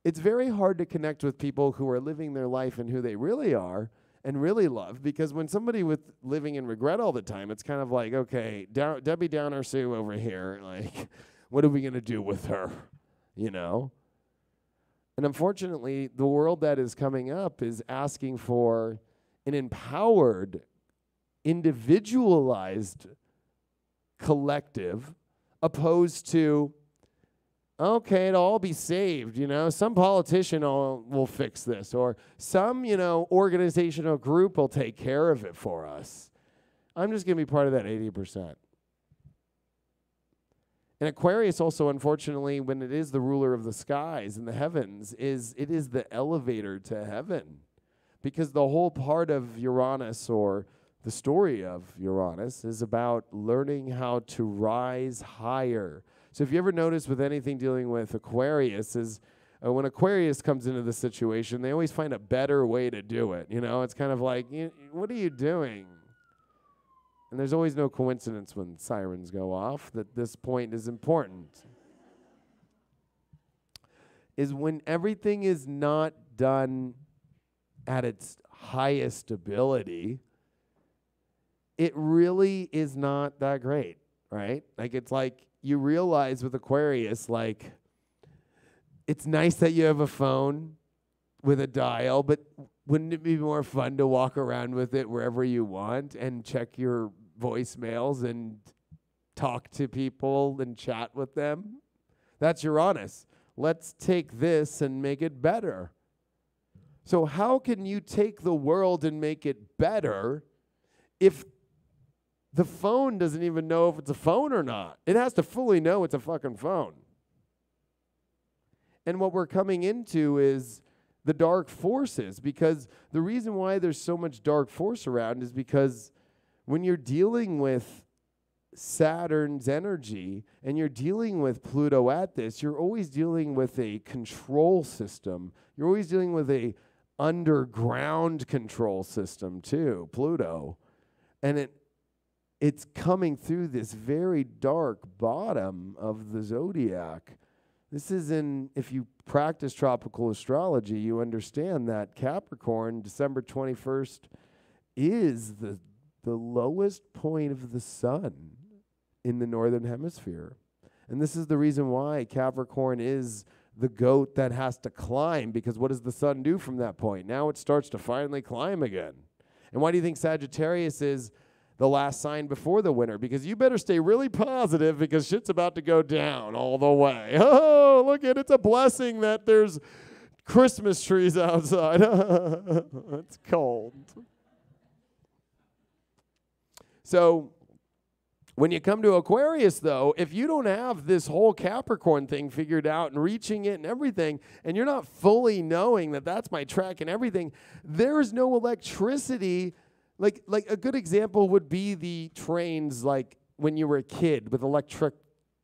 it's very hard to connect with people who are living their life and who they really are and really love, because when somebody with living in regret all the time, it's kind of like, okay, Debbie Downer Sue over here, like, what are we going to do with her, And unfortunately, the world that is coming up is asking for an empowered, individualized collective opposed to, okay, it'll all be saved, Some politician will fix this, or some, organizational group will take care of it for us. I'm just going to be part of that 80%. And Aquarius also, unfortunately, when it is the ruler of the skies and the heavens, it is the elevator to heaven. Because the whole part of Uranus, or the story of Uranus, is about learning how to rise higher. So if you ever notice with anything dealing with Aquarius is when Aquarius comes into the situation, they always find a better way to do it. It's kind of like, what are you doing? And and there's always no coincidence when sirens go off that this point is important, is when everything is not done at its highest ability, it really is not that great, right? Like, it's like you realize with Aquarius, like, it's nice that you have a phone with a dial, but wouldn't it be more fun to walk around with it wherever you want and check your voicemails and talk to people and chat with them? That's Uranus. Let's take this and make it better. So how can you take the world and make it better if the phone doesn't even know if it's a phone or not? It has to fully know it's a fucking phone. And what we're coming into is the dark forces, because the reason why there's so much dark force around is because when you're dealing with Saturn's energy and you're dealing with Pluto at this, you're always dealing with a control system. You're always dealing with a underground control system too, Pluto. And it's coming through this very dark bottom of the zodiac. This is if you practice tropical astrology, you understand that Capricorn, December 21st, is the lowest point of the sun in the northern hemisphere. And this is the reason why Capricorn is the goat that has to climb, because what does the sun do from that point? Now it starts to finally climb again. And why do you think Sagittarius is the last sign before the winter? Because you better stay really positive, because shit's about to go down all the way. Oh, look at it. It's a blessing that there's Christmas trees outside. It's cold. So when you come to Aquarius, though, if you don't have this whole Capricorn thing figured out and reaching it and everything, and you're not fully knowing that that's my track and everything, there is no electricity. Like a good example would be the trains, like when you were a kid with electric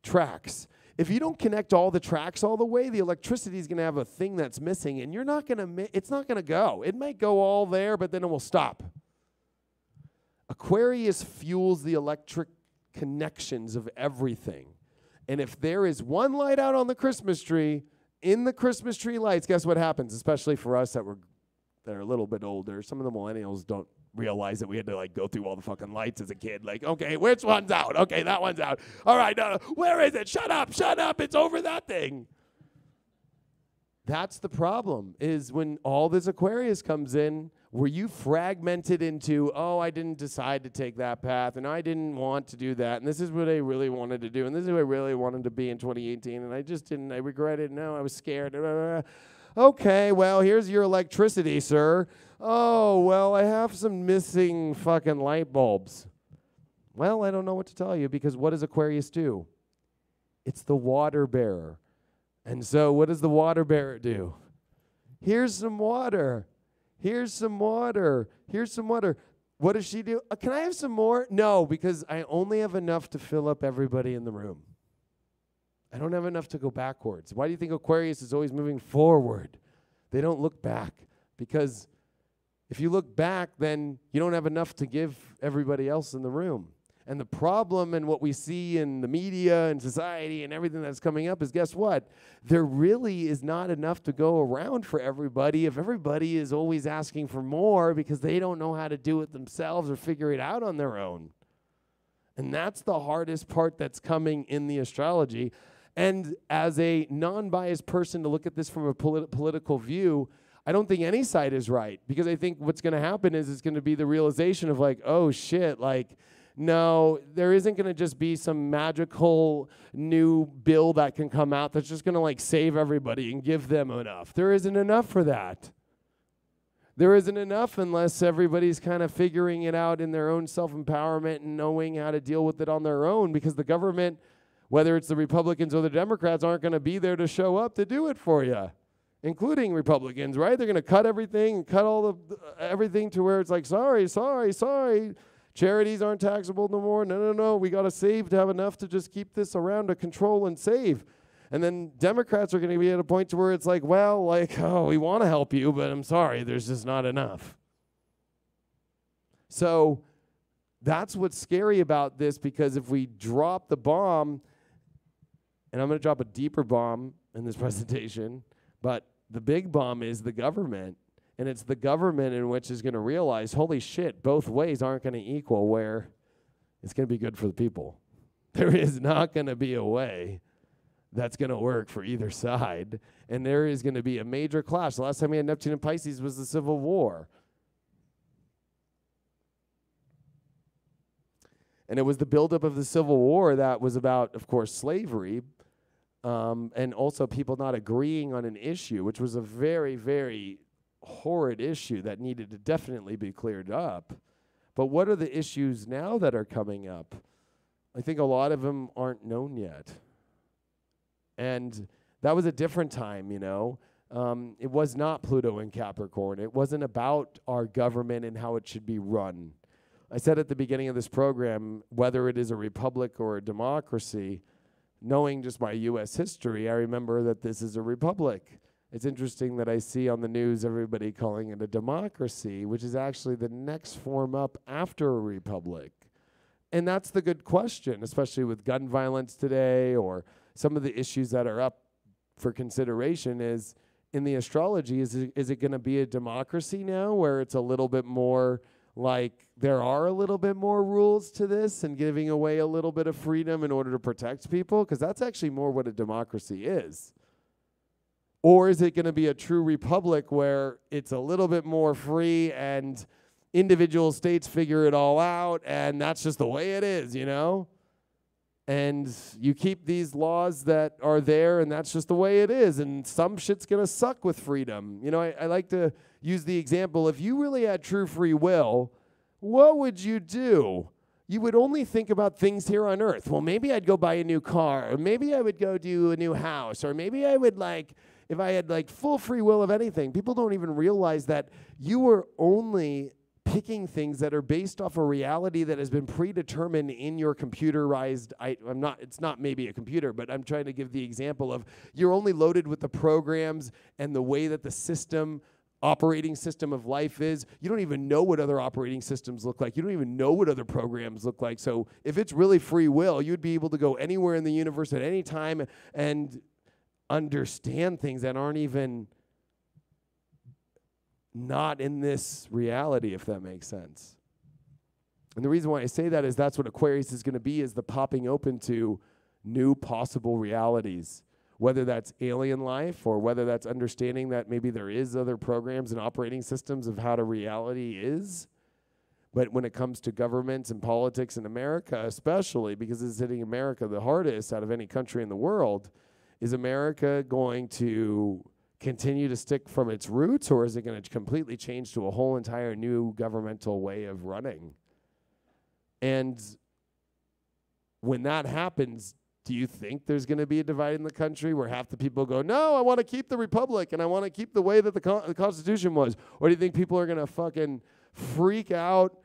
tracks. If you don't connect all the tracks all the way, the electricity is going to have a thing that's missing, and you're not going to. It's not going to go. It might go all there, but then it will stop. Aquarius fuels the electric connections of everything, and if there is one light out on the Christmas tree, in the Christmas tree lights, guess what happens? Especially for us that are a little bit older. Some of the millennials don't realize that we had to like go through all the fucking lights as a kid. Like, okay, which one's out? Okay, that one's out. All right, no, where is it? Shut up, it's over that thing. That's the problem, is when all this Aquarius comes in, where you fragmented into, oh, I didn't decide to take that path, and I didn't want to do that, and this is what I really wanted to do, and this is who I really wanted to be in 2018, and I just didn't, I regret it, no, I was scared. Okay, well, here's your electricity, sir. Oh, well, I have some missing fucking light bulbs. Well, I don't know what to tell you, because what does Aquarius do? It's the water bearer. And so what does the water bearer do? Here's some water. Here's some water. Here's some water. What does she do? Can I have some more? No, because I only have enough to fill up everybody in the room. I don't have enough to go backwards. Why do you think Aquarius is always moving forward? They don't look back, because if you look back, then you don't have enough to give everybody else in the room. And the problem and what we see in the media and society and everything that's coming up is, guess what? There really is not enough to go around for everybody if everybody is always asking for more because they don't know how to do it themselves or figure it out on their own. And that's the hardest part that's coming in the astrology. And as a non-biased person to look at this from a political view, I don't think any side is right, because I think what's going to happen is it's going to be the realization of like, oh shit, like, no, there isn't going to just be some magical new bill that can come out that's just going to like save everybody and give them enough. There isn't enough for that. There isn't enough unless everybody's kind of figuring it out in their own self-empowerment and knowing how to deal with it on their own, because the government, whether it's the Republicans or the Democrats, aren't going to be there to show up to do it for you, including Republicans, right? They're going to cut everything and cut all the everything to where it's like, sorry. Charities aren't taxable no more. No. We got to save to have enough to just keep this around to control and save. And then Democrats are going to be at a point to where it's like, well, like, oh, we want to help you, but I'm sorry, there's just not enough. So that's what's scary about this, because if we drop the bomb, and I'm going to drop a deeper bomb in this presentation, but the big bomb is the government. And it's the government in which is going to realize, holy shit, both ways aren't going to equal where it's going to be good for the people. There is not going to be a way that's going to work for either side. And there is going to be a major clash. The last time we had Neptune and Pisces was the Civil War. And it was the buildup of the Civil War that was about, of course, slavery, and also people not agreeing on an issue, which was a very, very horrid issue that needed to definitely be cleared up. But what are the issues now that are coming up? I think a lot of them aren't known yet. And that was a different time, you know. It was not Pluto in Capricorn. It wasn't about our government and how it should be run. I said at the beginning of this program, whether it is a republic or a democracy, knowing just my U.S. history, I remember that this is a republic. It's interesting that I see on the news everybody calling it a democracy, which is actually the next form up after a republic. And that's the good question, especially with gun violence today, or some of the issues that are up for consideration is, in the astrology, is it going to be a democracy now, where it's a little bit more like there are a little bit more rules to this and giving away a little bit of freedom in order to protect people? Because that's actually more what a democracy is. Or is it going to be a true republic where it's a little bit more free and individual states figure it all out and that's just the way it is, you know? And you keep these laws that are there and that's just the way it is, and some shit's going to suck with freedom. You know, I like to use the example, if you really had true free will, what would you do? You would only think about things here on earth. Well, maybe I'd go buy a new car, or maybe I would go do a new house, or maybe I would if I had full free will of anything. People don't even realize that you were only picking things that are based off a reality that has been predetermined in your computerized, it's not maybe a computer, but I'm trying to give the example of you're only loaded with the programs and the way that the operating system of life is. You don't even know what other operating systems look like. You don't even know what other programs look like. So if it's really free will, you'd be able to go anywhere in the universe at any time and understand things that aren't even not in this reality, if that makes sense. And the reason why I say that is that's what Aquarius is going to be, is the popping open to new possible realities, whether that's alien life or whether that's understanding that maybe there is other programs and operating systems of how the reality is. But when it comes to governments and politics in America, especially because it's hitting America the hardest out of any country in the world, is America going to continue to stick from its roots, or is it going to completely change to a whole entire new governmental way of running? And when that happens, do you think there's going to be a divide in the country where half the people go, no, I want to keep the republic and I want to keep the way that the Constitution was? Or do you think people are going to fucking freak out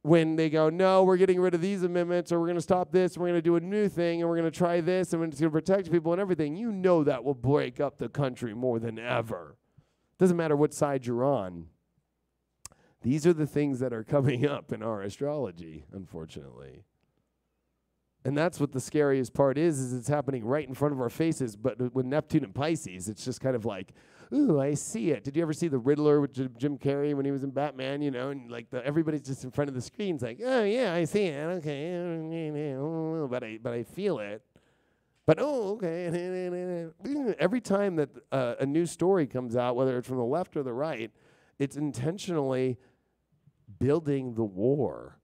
when they go, no, we're getting rid of these amendments, or we're going to stop this, and we're going to do a new thing, and we're going to try this, and it's going to protect people and everything? You know that will break up the country more than ever. Doesn't matter what side you're on. These are the things that are coming up in our astrology, unfortunately. And that's what the scariest part is it's happening right in front of our faces. But with Neptune and Pisces, it's just kind of like, ooh, I see it. Did you ever see The Riddler with Jim Carrey when he was in Batman, you know? And everybody's just in front of the screens like, oh, yeah, I see it. Okay. But I feel it. But, oh, okay. Every time that a new story comes out, whether it's from the left or the right, it's intentionally building the war.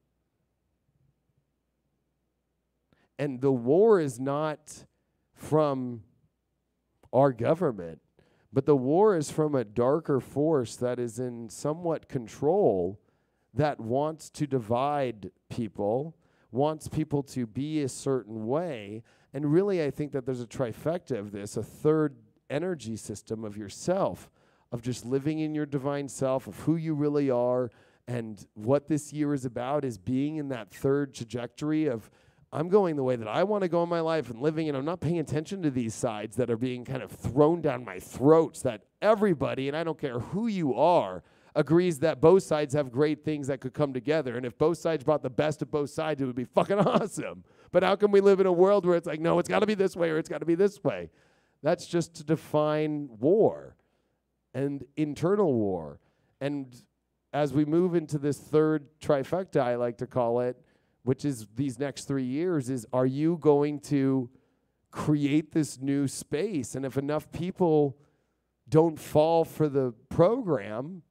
And the war is not from our government, but the war is from a darker force that is in somewhat control, that wants to divide people, wants people to be a certain way. And really, I think that there's a trifecta of this, a third energy system of yourself, of just living in your divine self, of who you really are. And what this year is about is being in that third trajectory of, I'm going the way that I want to go in my life and living, and I'm not paying attention to these sides that are being kind of thrown down my throats, that everybody, and I don't care who you are, agrees that both sides have great things that could come together. And if both sides brought the best of both sides, it would be fucking awesome. But how can we live in a world where it's like, no, it's got to be this way or it's got to be this way? That's just to define war and internal war. And as we move into this third trifecta, I like to call it, which is these next 3 years, is are you going to create this new space? And if enough people don't fall for the program,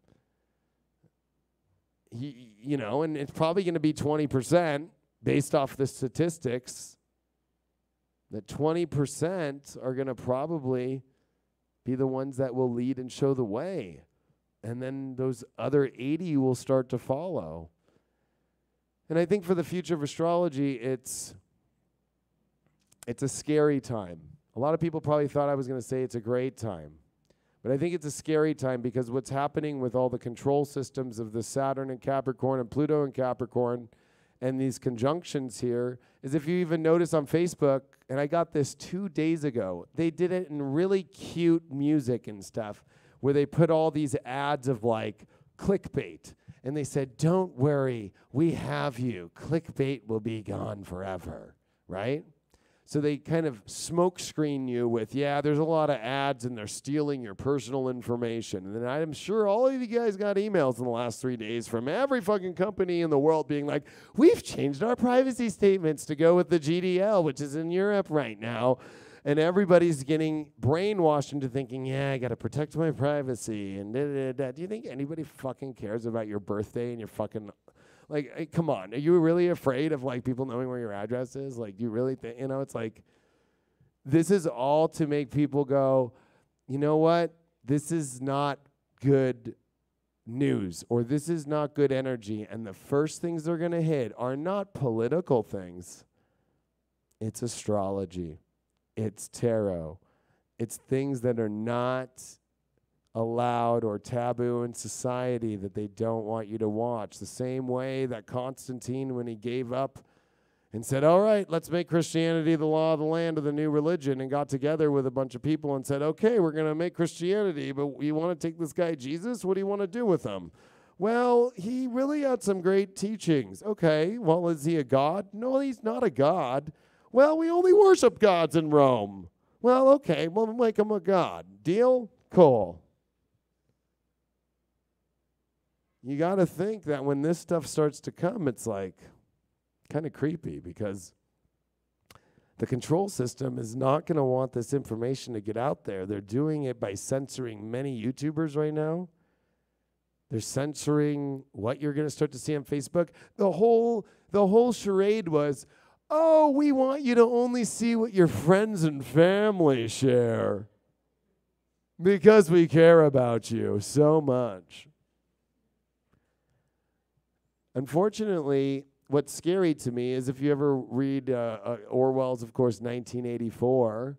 you know, and it's probably going to be 20% based off the statistics, that 20% are going to probably be the ones that will lead and show the way. And then those other 80 will start to follow. And I think for the future of astrology, it's a scary time. A lot of people probably thought I was going to say it's a great time. But I think it's a scary time because what's happening with all the control systems of the Saturn in Capricorn and Pluto in Capricorn and these conjunctions here is, if you even notice on Facebook, and I got this 2 days ago, they did it in really cute music and stuff where they put all these ads of like clickbait. And they said, don't worry, we have you. Clickbait will be gone forever, right? So they kind of smoke screen you with, yeah, there's a lot of ads and they're stealing your personal information. And then I'm sure all of you guys got emails in the last 3 days from every fucking company in the world being like, we've changed our privacy statements to go with the GDL, which is in Europe right now. And everybody's getting brainwashed into thinking, yeah, I got to protect my privacy. And da-da-da-da. Do you think anybody fucking cares about your birthday and your fucking... Like, hey, come on. Are you really afraid of, like, people knowing where your address is? Like, do you really think, you know, it's like, this is all to make people go, you know what? This is not good news, or this is not good energy. And the first things they're going to hit are not political things. It's astrology. It's tarot. It's things that are not allowed or taboo in society that they don't want you to watch. The same way that Constantine, when he gave up and said, all right, let's make Christianity the law of the land of the new religion, and got together with a bunch of people and said, okay, we're going to make Christianity, but you want to take this guy Jesus? What do you want to do with him? Well, he really had some great teachings. Okay, well, is he a god? No, he's not a god. Well, we only worship gods in Rome. Well, okay, we'll make him a god. Deal? Cool. You got to think that when this stuff starts to come, it's like kind of creepy, because the control system is not going to want this information to get out there. They're doing it by censoring many YouTubers right now. They're censoring what you're going to start to see on Facebook. The whole charade was, oh, we want you to only see what your friends and family share because we care about you so much. Unfortunately, what's scary to me is if you ever read Orwell's, of course, 1984,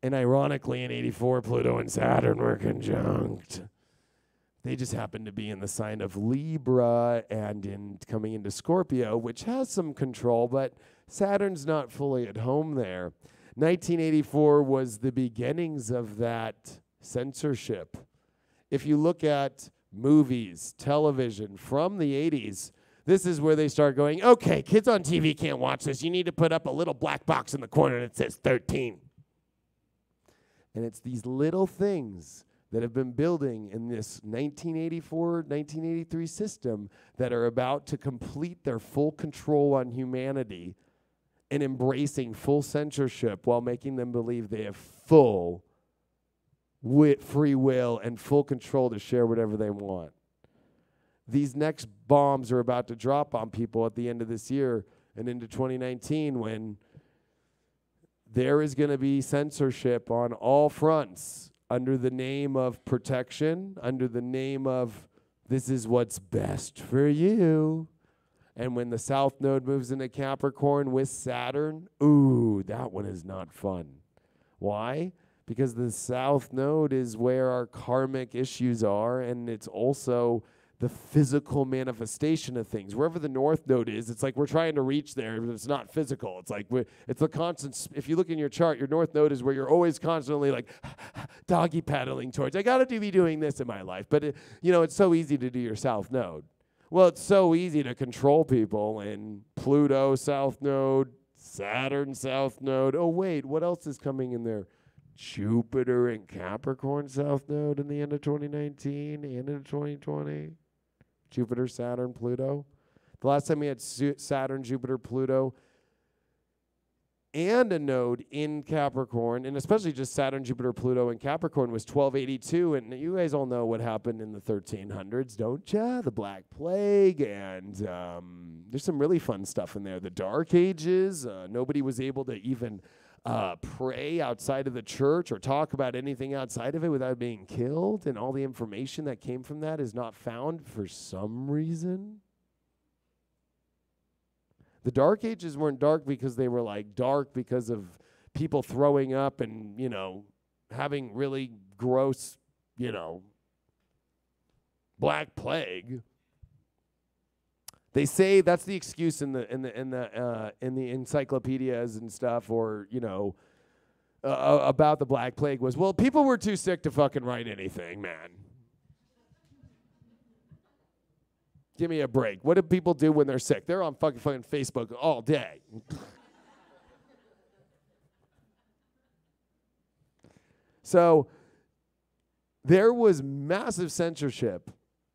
and ironically in 84, Pluto and Saturn were conjunct. They just happen to be in the sign of Libra and in coming into Scorpio, which has some control, but Saturn's not fully at home there. 1984 was the beginnings of that censorship. If you look at movies, television from the 80s, this is where they start going, okay, kids on TV can't watch this. You need to put up a little black box in the corner that says 13. And it's these little things that have been building in this 1984, 1983 system that are about to complete their full control on humanity and embracing full censorship while making them believe they have full free will and full control to share whatever they want. These next bombs are about to drop on people at the end of this year and into 2019, when there is going to be censorship on all fronts under the name of protection, under the name of this is what's best for you. And when the South Node moves into Capricorn with Saturn, ooh, that one is not fun. Why? Because the South Node is where our karmic issues are, and it's also the physical manifestation of things. Wherever the north node is, it's like we're trying to reach there, but it's not physical. It's like it's the constant. If you look in your chart, your north node is where you're always constantly like doggy paddling towards. I gotta be doing this in my life, but it's so easy to do your south node. Well, it's so easy to control people in Pluto south node, Saturn south node. Oh wait, what else is coming in there? Jupiter and Capricorn south node in the end of 2019 and into 2020. Jupiter, Saturn, Pluto. The last time we had Saturn, Jupiter, Pluto, and a node in Capricorn, and especially just Saturn, Jupiter, Pluto, and Capricorn was 1282, and you guys all know what happened in the 1300s, don't ya? The Black Plague, and there's some really fun stuff in there. The Dark Ages, nobody was able to even pray outside of the church or talk about anything outside of it without being killed, and all the information that came from that is not found for some reason. The Dark Ages weren't dark because they were like dark because of people throwing up and, having really gross, Black Plague. They say that's the excuse in the encyclopedias and stuff, or about the Black Plague was, well, people were too sick to fucking write anything, man. Give me a break. What do people do when they're sick? They're on fucking Facebook all day. So there was massive censorship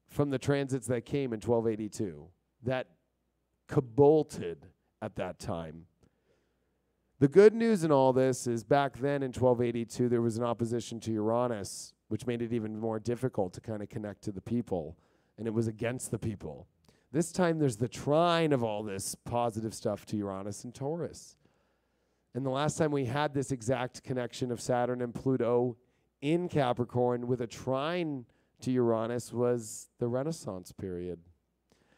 from the transits that came in 1282 that cabolted at that time. The good news in all this is back then in 1282, there was an opposition to Uranus, which made it even more difficult to kind of connect to the people, and it was against the people. This time there's the trine of all this positive stuff to Uranus and Taurus. And the last time we had this exact connection of Saturn and Pluto in Capricorn with a trine to Uranus was the Renaissance period.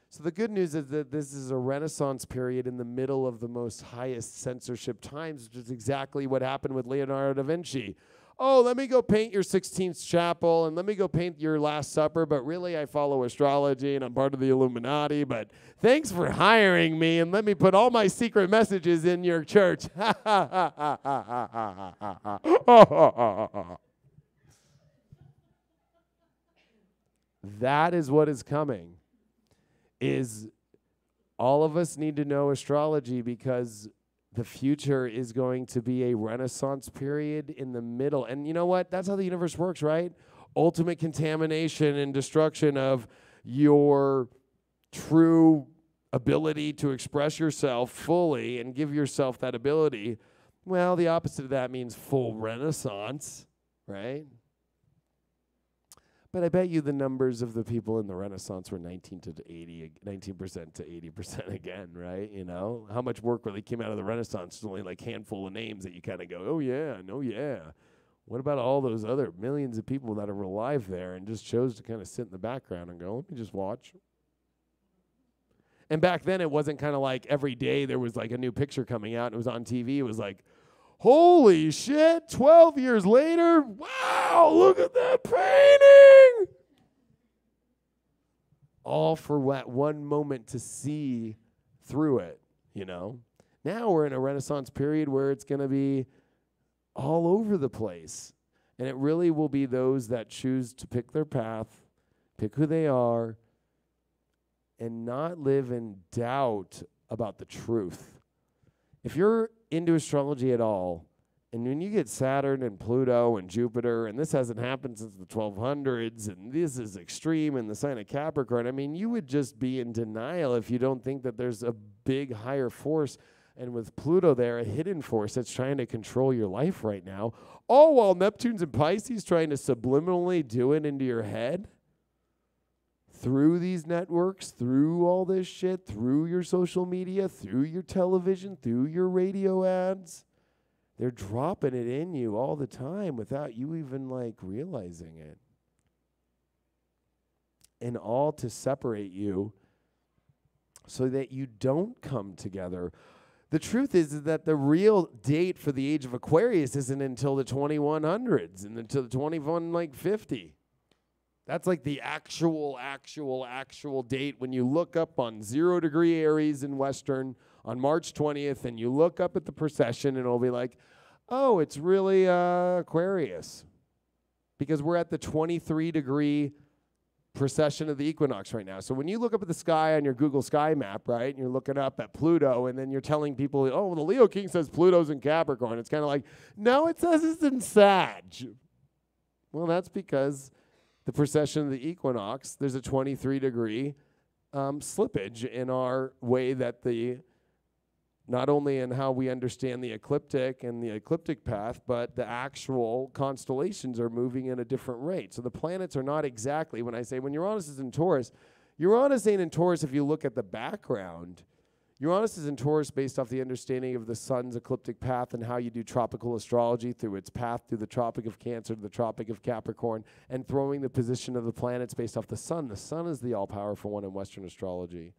So the good news is that this is a Renaissance period in the middle of the most highest censorship times, which is exactly what happened with Leonardo da Vinci. Oh, let me go paint your 16th chapel, and let me go paint your Last Supper, but really I follow astrology, and I'm part of the Illuminati, but thanks for hiring me, and let me put all my secret messages in your church. That is what is coming. Is all of us need to know astrology, because the future is going to be a Renaissance period in the middle. And you know what? That's how the universe works, right? Ultimate contamination and destruction of your true ability to express yourself fully and give yourself that ability. Well, the opposite of that means full Renaissance, right? But I bet you the numbers of the people in the Renaissance were 19% to 80% again, right? How much work really came out of the Renaissance? It's only like a handful of names that you kind of go, oh yeah, no yeah. What about all those other millions of people that are alive there and just chose to kind of sit in the background and go, let me just watch? And back then it wasn't kind of like every day there was like a new picture coming out and it was on TV. It was like, holy shit, 12 years later, wow, look at that painting! All for one moment to see through it, Now we're in a Renaissance period where it's going to be all over the place. And it really will be those that choose to pick their path, pick who they are, and not live in doubt about the truth. If you're into astrology at all, and when you get Saturn and Pluto and Jupiter, and this hasn't happened since the 1200s, and this is extreme in the sign of Capricorn, I mean, you would just be in denial if you don't think that there's a big higher force, and with Pluto there, a hidden force that's trying to control your life right now, all while Neptune's in Pisces trying to subliminally do it into your head. Through these networks, through all this shit, through your social media, through your television, through your radio ads. They're dropping it in you all the time without you even realizing it. And all to separate you so that you don't come together. The truth is that the real date for the age of Aquarius isn't until the 2100s and until the 2150. That's like the actual date when you look up on 0 degree Aries in Western on March 20th and you look up at the precession and it'll be like, oh, it's really Aquarius. Because we're at the 23 degree precession of the equinox right now. So when you look up at the sky on your Google Sky Map, right, and you're looking up at Pluto, and then you're telling people, oh, the Leo King says Pluto's in Capricorn. It's kind of like, no, it says it's in Sag. Well, that's because the precession of the equinox, there's a 23 degree slippage in our way that not only in how we understand the ecliptic and the ecliptic path, but the actual constellations are moving at a different rate. So the planets are not exactly, when Uranus is in Taurus, Uranus ain't in Taurus if you look at the background. Uranus is in Taurus based off the understanding of the sun's ecliptic path and how you do tropical astrology through its path through the Tropic of Cancer to the Tropic of Capricorn, and throwing the position of the planets based off the sun. The sun is the all-powerful one in Western astrology.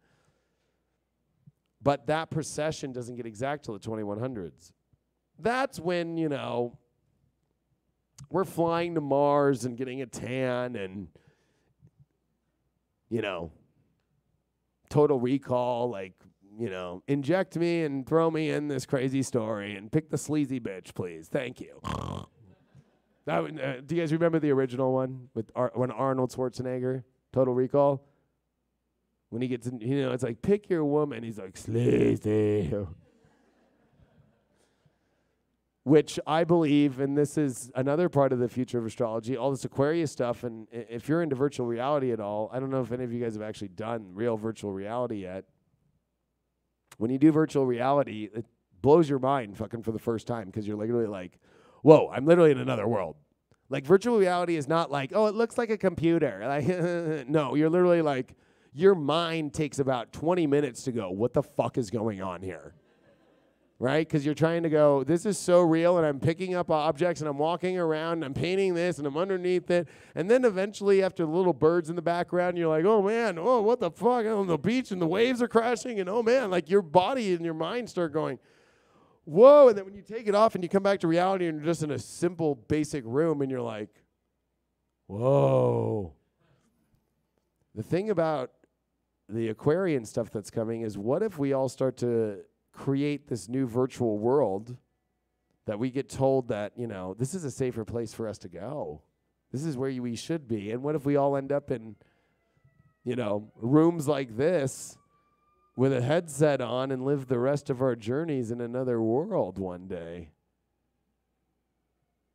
But that precession doesn't get exact till the 2100s. That's when, we're flying to Mars and getting a tan and, Total Recall, inject me and throw me in this crazy story and pick the sleazy bitch, please. Thank you. Do you guys remember the original one with when Arnold Schwarzenegger, Total Recall? When he gets in, it's like, pick your woman. He's like, sleazy. Which I believe, and this is another part of the future of astrology, all this Aquarius stuff, and if you're into virtual reality at all, I don't know if any of you guys have actually done real virtual reality yet. When you do virtual reality, it blows your mind fucking for the first time because you're literally like, whoa, I'm literally in another world. Like, virtual reality is not like, oh, it looks like a computer. Like, no, you're literally like, your mind takes about 20 minutes to go, what the fuck is going on here? Right? Because you're trying to go, this is so real, and I'm picking up objects, and I'm walking around, and I'm painting this, and I'm underneath it. And then eventually, after the little birds in the background, you're like, oh, man, oh, what the fuck? On the beach, and the waves are crashing, and oh, man, like your body and your mind start going, whoa. And then when you take it off and you come back to reality, and you're just in a simple, basic room, and you're like, whoa. The thing about the Aquarian stuff that's coming is, what if we all start to create this new virtual world that we get told that, this is a safer place for us to go. This is where we should be. And what if we all end up in, rooms like this with a headset on and live the rest of our journeys in another world one day?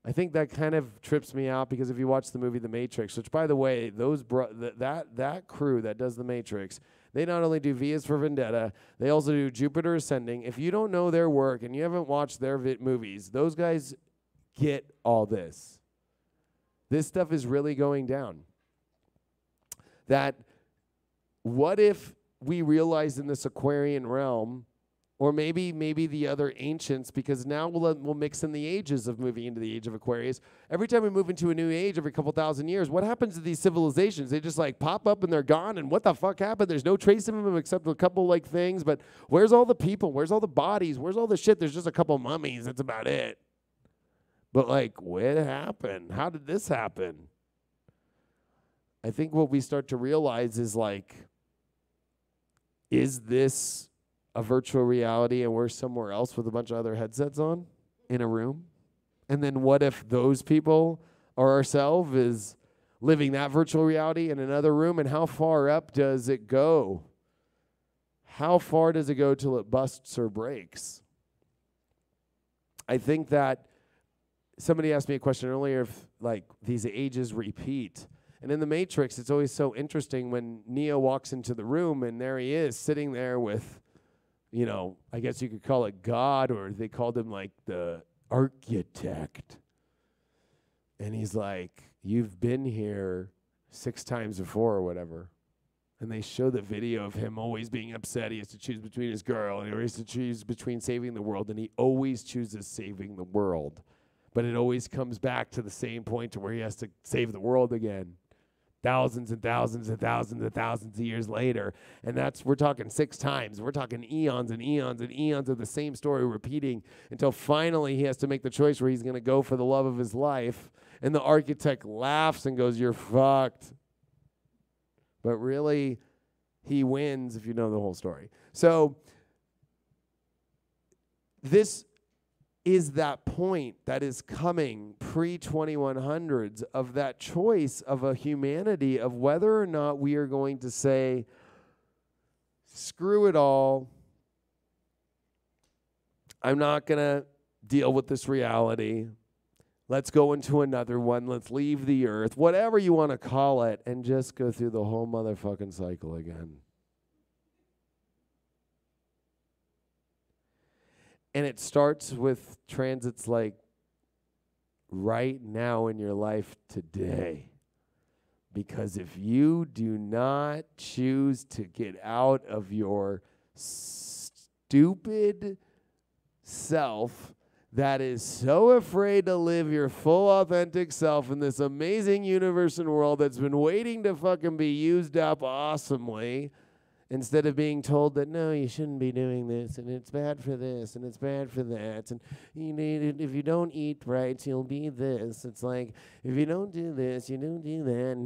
I think that kind of trips me out because if you watch the movie The Matrix, which, by the way, that crew that does The Matrix, they not only do V is for Vendetta, they also do Jupiter Ascending. If you don't know their work and you haven't watched their movies, those guys get all this. This stuff is really going down. That what if we realize in this Aquarian realm, or maybe the other ancients, because now we'll mix in the ages of moving into the age of Aquarius. Every time we move into a new age, every couple thousand years, what happens to these civilizations? They just pop up and they're gone, and what the fuck happened? There's no trace of them except a couple things, but where's all the people? Where's all the bodies? Where's all the shit? There's just a couple mummies. That's about it. But what happened? How did this happen? I think what we start to realize is is this a virtual reality and we're somewhere else with a bunch of other headsets on in a room? And then what if those people or ourselves is living that virtual reality in another room? And how far up does it go? How far does it go till it busts or breaks? I think that somebody asked me a question earlier if these ages repeat. And in The Matrix, it's always so interesting when Neo walks into the room and there he is sitting there with, I guess you could call it God, or they called him the architect. And he's like, you've been here 6 times before or whatever. And they show the video of him always being upset. He has to choose between his girl, and he has to choose between saving the world, and he always chooses saving the world. But it always comes back to the same point to where he has to save the world again. Thousands and thousands and thousands and thousands of years later. And we're talking 6 times. We're talking eons and eons and eons of the same story repeating until finally he has to make the choice where he's going to go for the love of his life. And the architect laughs and goes, you're fucked. But really, he wins if you know the whole story. So this is that point that is coming pre-2100s of that choice of a humanity of whether or not we are going to say, screw it all, I'm not going to deal with this reality. Let's go into another one. Let's leave the earth, whatever you want to call it, and just go through the whole motherfucking cycle again. And it starts with transits like right now in your life today. Because if you do not choose to get out of your stupid self that is so afraid to live your full authentic self in this amazing universe and world that's been waiting to fucking be used up awesomely, instead of being told that, no, you shouldn't be doing this, and it's bad for this, and it's bad for that, and you need, if you don't eat right, you'll be this. It's like, if you don't do this, you don't do that.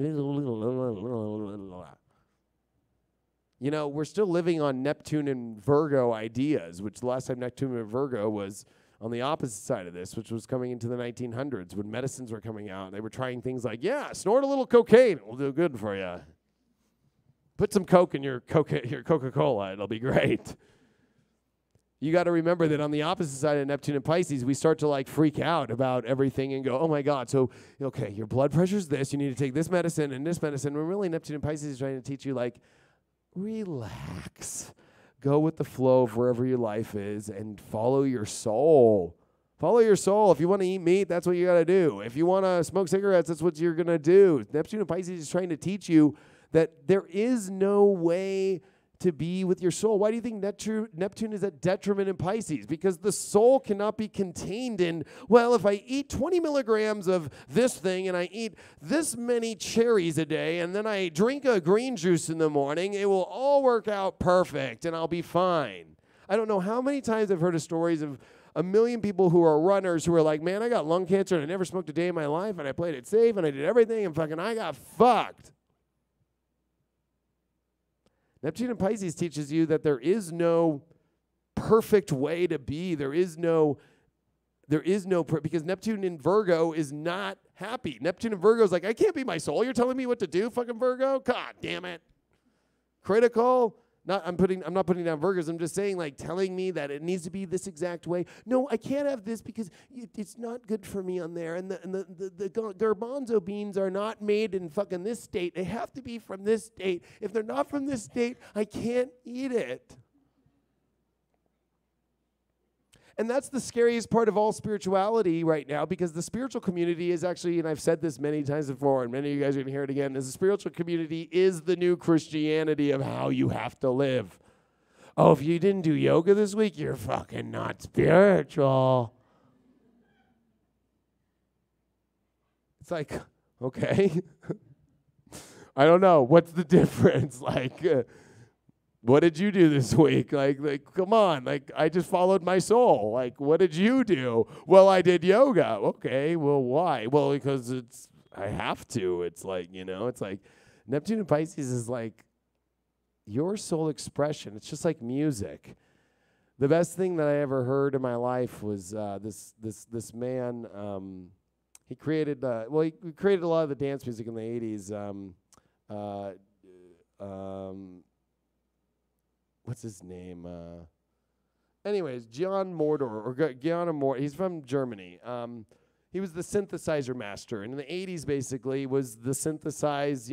You know, we're still living on Neptune and Virgo ideas, which the last time Neptune and Virgo was on the opposite side of this, which was coming into the 1900s when medicines were coming out. They were trying things like, yeah, snort a little cocaine. It will do good for you. Put some Coke in your Coca-Cola. It'll be great. You got to remember that on the opposite side of Neptune and Pisces, we start to like freak out about everything and go, oh my God, so, okay, your blood pressure's this. You need to take this medicine and this medicine. When really Neptune and Pisces is trying to teach you like, relax. Go with the flow of wherever your life is and follow your soul. Follow your soul. If you want to eat meat, that's what you got to do. If you want to smoke cigarettes, that's what you're going to do. Neptune and Pisces is trying to teach you that there is no way to be with your soul. Why do you think Neptune is at detriment in Pisces? Because the soul cannot be contained in, well, if I eat 20 milligrams of this thing and I eat this many cherries a day and then I drink a green juice in the morning, it will all work out perfect and I'll be fine. I don't know how many times I've heard of stories of a million people who are runners who are like, man, I got lung cancer and I never smoked a day in my life and I played it safe and I did everything and fucking I got fucked. Neptune and Pisces teaches you that there is no perfect way to be. Because Neptune in Virgo is not happy. Neptune in Virgo is like, I can't be my soul. You're telling me what to do, fucking Virgo? God damn it. Critical. I'm not putting down Virgos. I'm just saying, like, telling me that it needs to be this exact way. No, I can't have this because it's not good for me on there. And the garbanzo beans are not made in fucking this state. They have to be from this state. If they're not from this state, I can't eat it. And that's the scariest part of all spirituality right now, because the spiritual community is actually, and I've said this many times before, and many of you guys are going to hear it again, is the spiritual community is the new Christianity of how you have to live. Oh, if you didn't do yoga this week, you're fucking not spiritual. It's like, okay. I don't know. What's the difference? Like, what did you do this week? Like, come on. Like, I just followed my soul. Like, what did you do? Well, I did yoga. Okay, well, why? Well, because I have to. It's like, it's like Neptune and Pisces is like your soul expression. It's just like music. The best thing that I ever heard in my life was this man. He created he created a lot of the dance music in the 80s. What's his name? Anyways, Gian Mordor. He's from Germany. He was the synthesizer master. And in the 80s, basically, was the synthesized,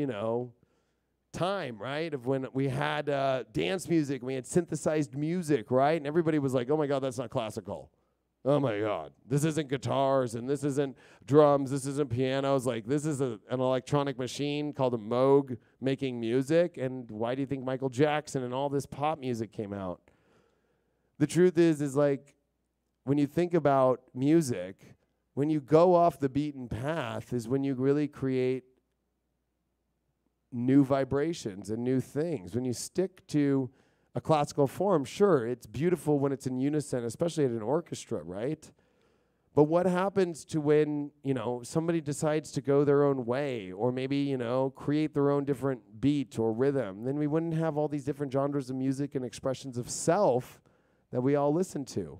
time, right? Of when we had dance music. We had synthesized music, right? And everybody was like, oh, my God, that's not classical. Oh, my God. This isn't guitars, and this isn't drums. This isn't pianos. Like, this is an electronic machine called a Moog making music. And why do you think Michael Jackson and all this pop music came out? The truth is like, when you think about music, when you go off the beaten path is when you really create new vibrations and new things. When you stick to a classical form, sure, it's beautiful when it's in unison, especially at an orchestra, right? But what happens to when, somebody decides to go their own way, or maybe, create their own different beat or rhythm? Then we wouldn't have all these different genres of music and expressions of self that we all listen to.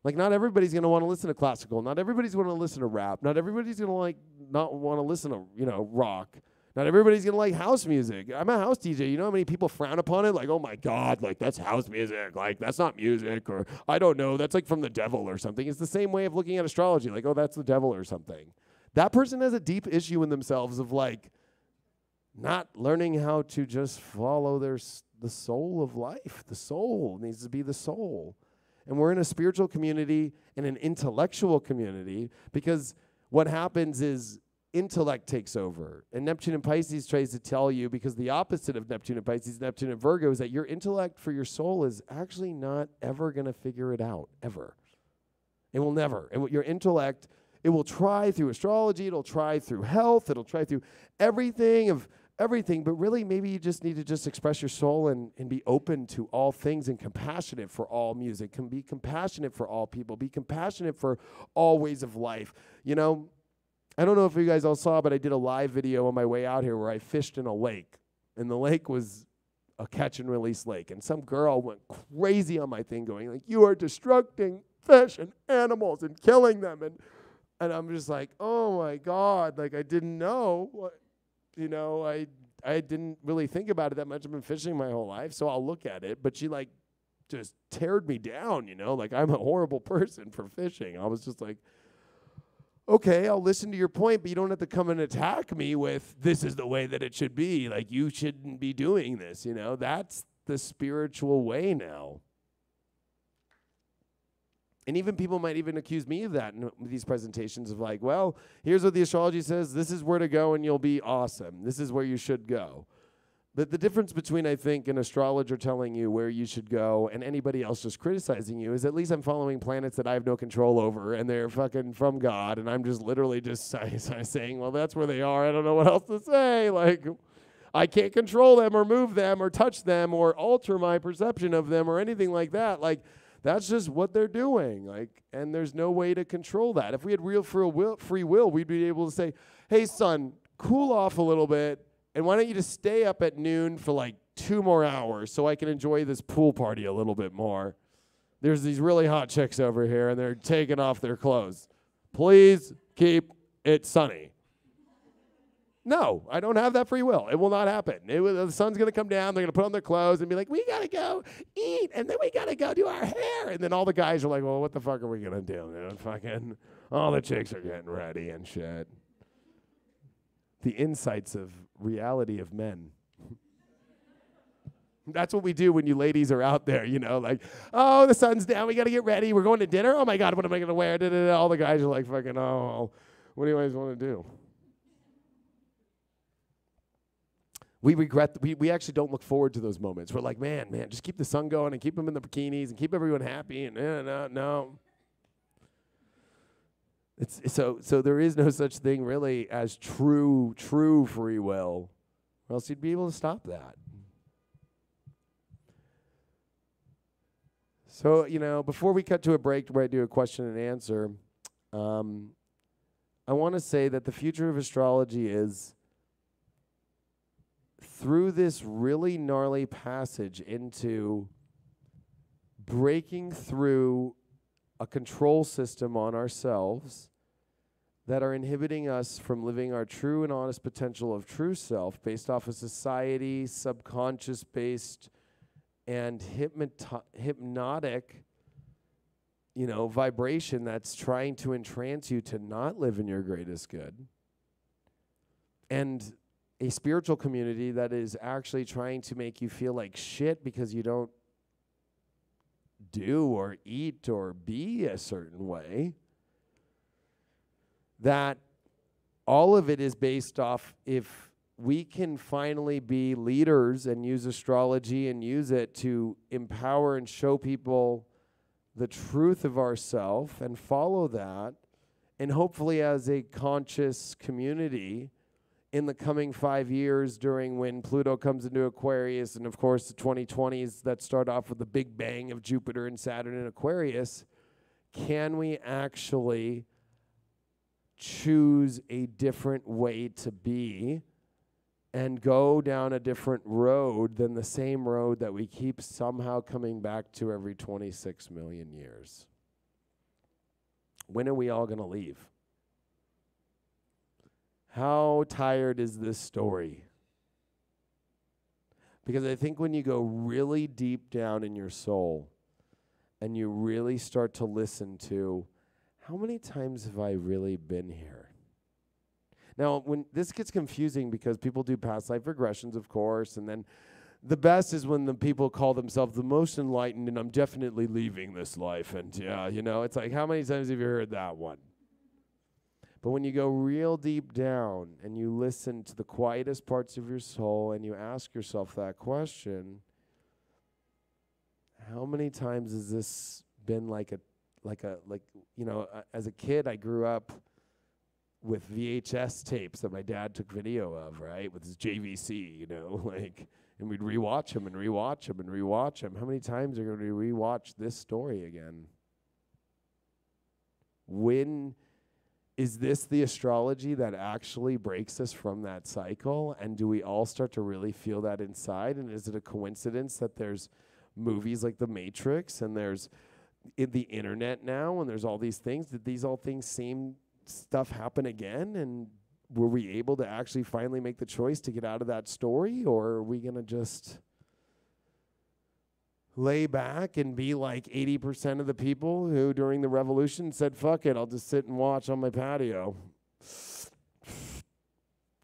Like, not everybody's going to want to listen to classical. Not everybody's going to listen to rap. Not everybody's going to not want to listen to, rock. Not everybody's going to like house music. I'm a house DJ. You know how many people frown upon it? Like, oh my God, like that's house music. Like, that's not music. Or I don't know, that's like from the devil or something. It's the same way of looking at astrology. Like, oh, that's the devil or something. That person has a deep issue in themselves of like not learning how to just follow the soul of life. The soul needs to be the soul. And we're in a spiritual community and an intellectual community, because what happens is intellect takes over. And Neptune and Pisces tries to tell you, because the opposite of Neptune and Pisces, Neptune and Virgo, is that your intellect for your soul is actually not ever going to figure it out, ever. It will never. And your intellect, it will try through astrology, it'll try through health, it'll try through everything, but really maybe you just need to just express your soul and be open to all things and compassionate for all music, can be compassionate for all people, be compassionate for all ways of life. I don't know if you guys all saw, but I did a live video on my way out here where I fished in a lake. And the lake was a catch and release lake. And some girl went crazy on my thing going like, you are destructing fish and animals and killing them. And I'm just like, oh my God, like I didn't know. I didn't really think about it that much. I've been fishing my whole life, so I'll look at it. But she like just teared me down, like I'm a horrible person for fishing. I was just like, okay, I'll listen to your point, but you don't have to come and attack me with, this is the way that it should be. Like, you shouldn't be doing this, That's the spiritual way now. And even people might even accuse me of that in these presentations of like, well, here's what the astrology says. This is where to go and you'll be awesome. This is where you should go. But the difference between, I think, an astrologer telling you where you should go and anybody else just criticizing you is at least I'm following planets that I have no control over, and they're fucking from God, and I'm just literally just saying, well, that's where they are. I don't know what else to say. Like, I can't control them or move them or touch them or alter my perception of them or anything like that. Like, that's just what they're doing. Like, and there's no way to control that. If we had real free will, we'd be able to say, hey, son, cool off a little bit. And why don't you just stay up at noon for like 2 more hours so I can enjoy this pool party a little bit more? There's these really hot chicks over here, and they're taking off their clothes. Please keep it sunny. No, I don't have that free will. It will not happen. The sun's going to come down. They're going to put on their clothes and be like, we got to go eat, and then we got to go do our hair. And then all the guys are like, well, what the fuck are we going to do, man? Fucking all the chicks are getting ready and shit. The insights of reality of men. That's what we do when you ladies are out there, like, oh, the sun's down, we got to get ready, we're going to dinner, oh my God, what am I going to wear? Da-da-da. All the guys are like, fucking, oh, what do you guys want to do? We regret, we actually don't look forward to those moments. We're like, man, just keep the sun going and keep them in the bikinis and keep everyone happy, and no. So there is no such thing really as true free will, or else you'd be able to stop that. So, before we cut to a break where I do a question and answer, I want to say that the future of astrology is through this really gnarly passage into breaking through a control system on ourselves that are inhibiting us from living our true and honest potential of true self based off of society, subconscious-based, and hypnotic, vibration that's trying to entrance you to not live in your greatest good. And a spiritual community that is actually trying to make you feel like shit because you don't do or eat or be a certain way, that all of it is based off if we can finally be leaders and use astrology and use it to empower and show people the truth of ourself and follow that, and hopefully as a conscious community in the coming 5 years during when Pluto comes into Aquarius, and of course the 2020s that start off with the big bang of Jupiter and Saturn in Aquarius, can we actually choose a different way to be and go down a different road than the same road that we keep somehow coming back to every 26 million years? When are we all going to leave? How tired is this story? Because I think when you go really deep down in your soul and you really start to listen to, how many times have I really been here? Now, when this gets confusing because people do past life regressions, of course, and then the best is when the people call themselves the most enlightened, and I'm definitely leaving this life. And yeah, you know, it's like, how many times have you heard that one? But when you go real deep down and you listen to the quietest parts of your soul and you ask yourself that question, how many times has this been like, you know, as a kid, I grew up with VHS tapes that my dad took video of, right, with his JVC, you know, like, and we'd rewatch them and rewatch them and rewatch them. How many times are we going to rewatch this story again? When is this the astrology that actually breaks us from that cycle? And do we all start to really feel that inside? And is it a coincidence that there's movies like The Matrix and there's the internet now and there's all these things? Did these all things same stuff happen again? And were we able to actually finally make the choice to get out of that story? Or are we going to just lay back and be like 80% of the people who during the revolution said, fuck it, I'll just sit and watch on my patio?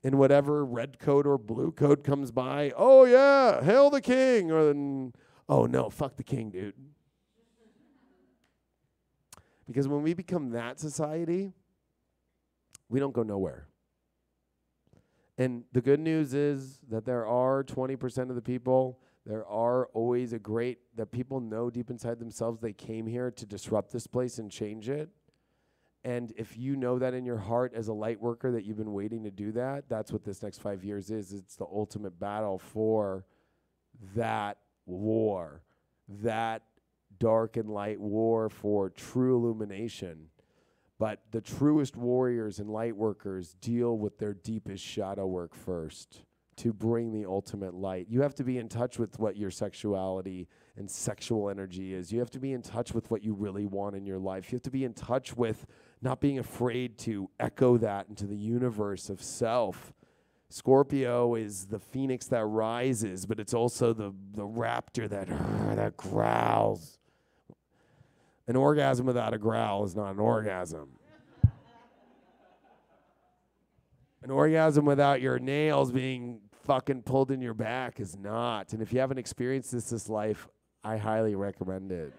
And whatever red coat or blue coat comes by, oh yeah, hail the king. Or then, oh no, fuck the king, dude. Because when we become that society, we don't go nowhere. And the good news is that there are 20% of the people, there are always that people know deep inside themselves they came here to disrupt this place and change it. And if you know that in your heart as a light worker that you've been waiting to do that, that's what this next 5 years is. It's the ultimate battle for that war, that dark and light war for true illumination. But the truest warriors and light workers deal with their deepest shadow work first to bring the ultimate light. You have to be in touch with what your sexuality and sexual energy is. You have to be in touch with what you really want in your life. You have to be in touch with not being afraid to echo that into the universe of self. Scorpio is the phoenix that rises, but it's also the raptor that growls. An orgasm without a growl is not an orgasm. An orgasm without your nails being fucking pulled in your back is not. And if you haven't experienced this life, I highly recommend it.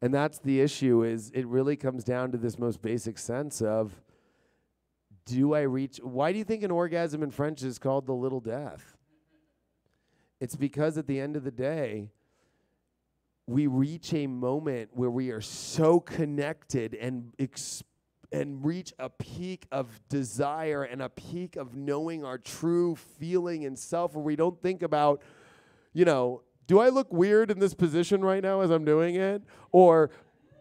And that's the issue, is it really comes down to this most basic sense of, why do you think an orgasm in French is called the little death? It's because at the end of the day, we reach a moment where we are so connected and reach a peak of desire and a peak of knowing our true feeling and self, where we don't think about, you know, do I look weird in this position right now as I'm doing it? Or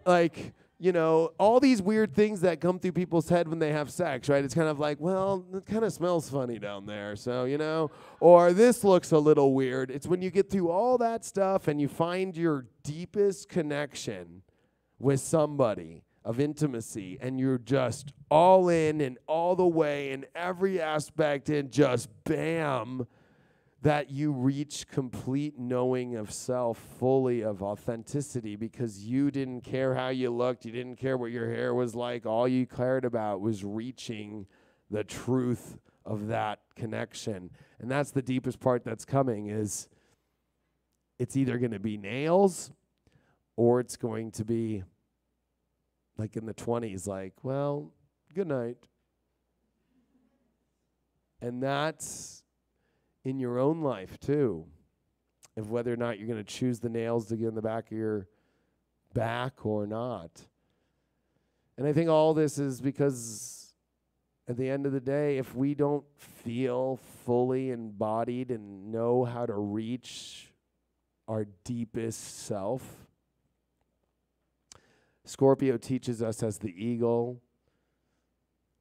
like, you know, all these weird things that come through people's head when they have sex, right? It's kind of like, well, it kind of smells funny down there, so, you know, or this looks a little weird. It's when you get through all that stuff and you find your deepest connection with somebody of intimacy and you're just all in and all the way in every aspect and just bam, that you reach complete knowing of self, fully of authenticity, because you didn't care how you looked, you didn't care what your hair was like, all you cared about was reaching the truth of that connection. And that's the deepest part that's coming, is it's either going to be nails or it's going to be like in the 20s, like, well, good night. And that's in your own life too, of whether or not you're going to choose the nails to get in the back of your back or not. And I think all this is because at the end of the day, if we don't feel fully embodied and know how to reach our deepest self, Scorpio teaches us as the eagle,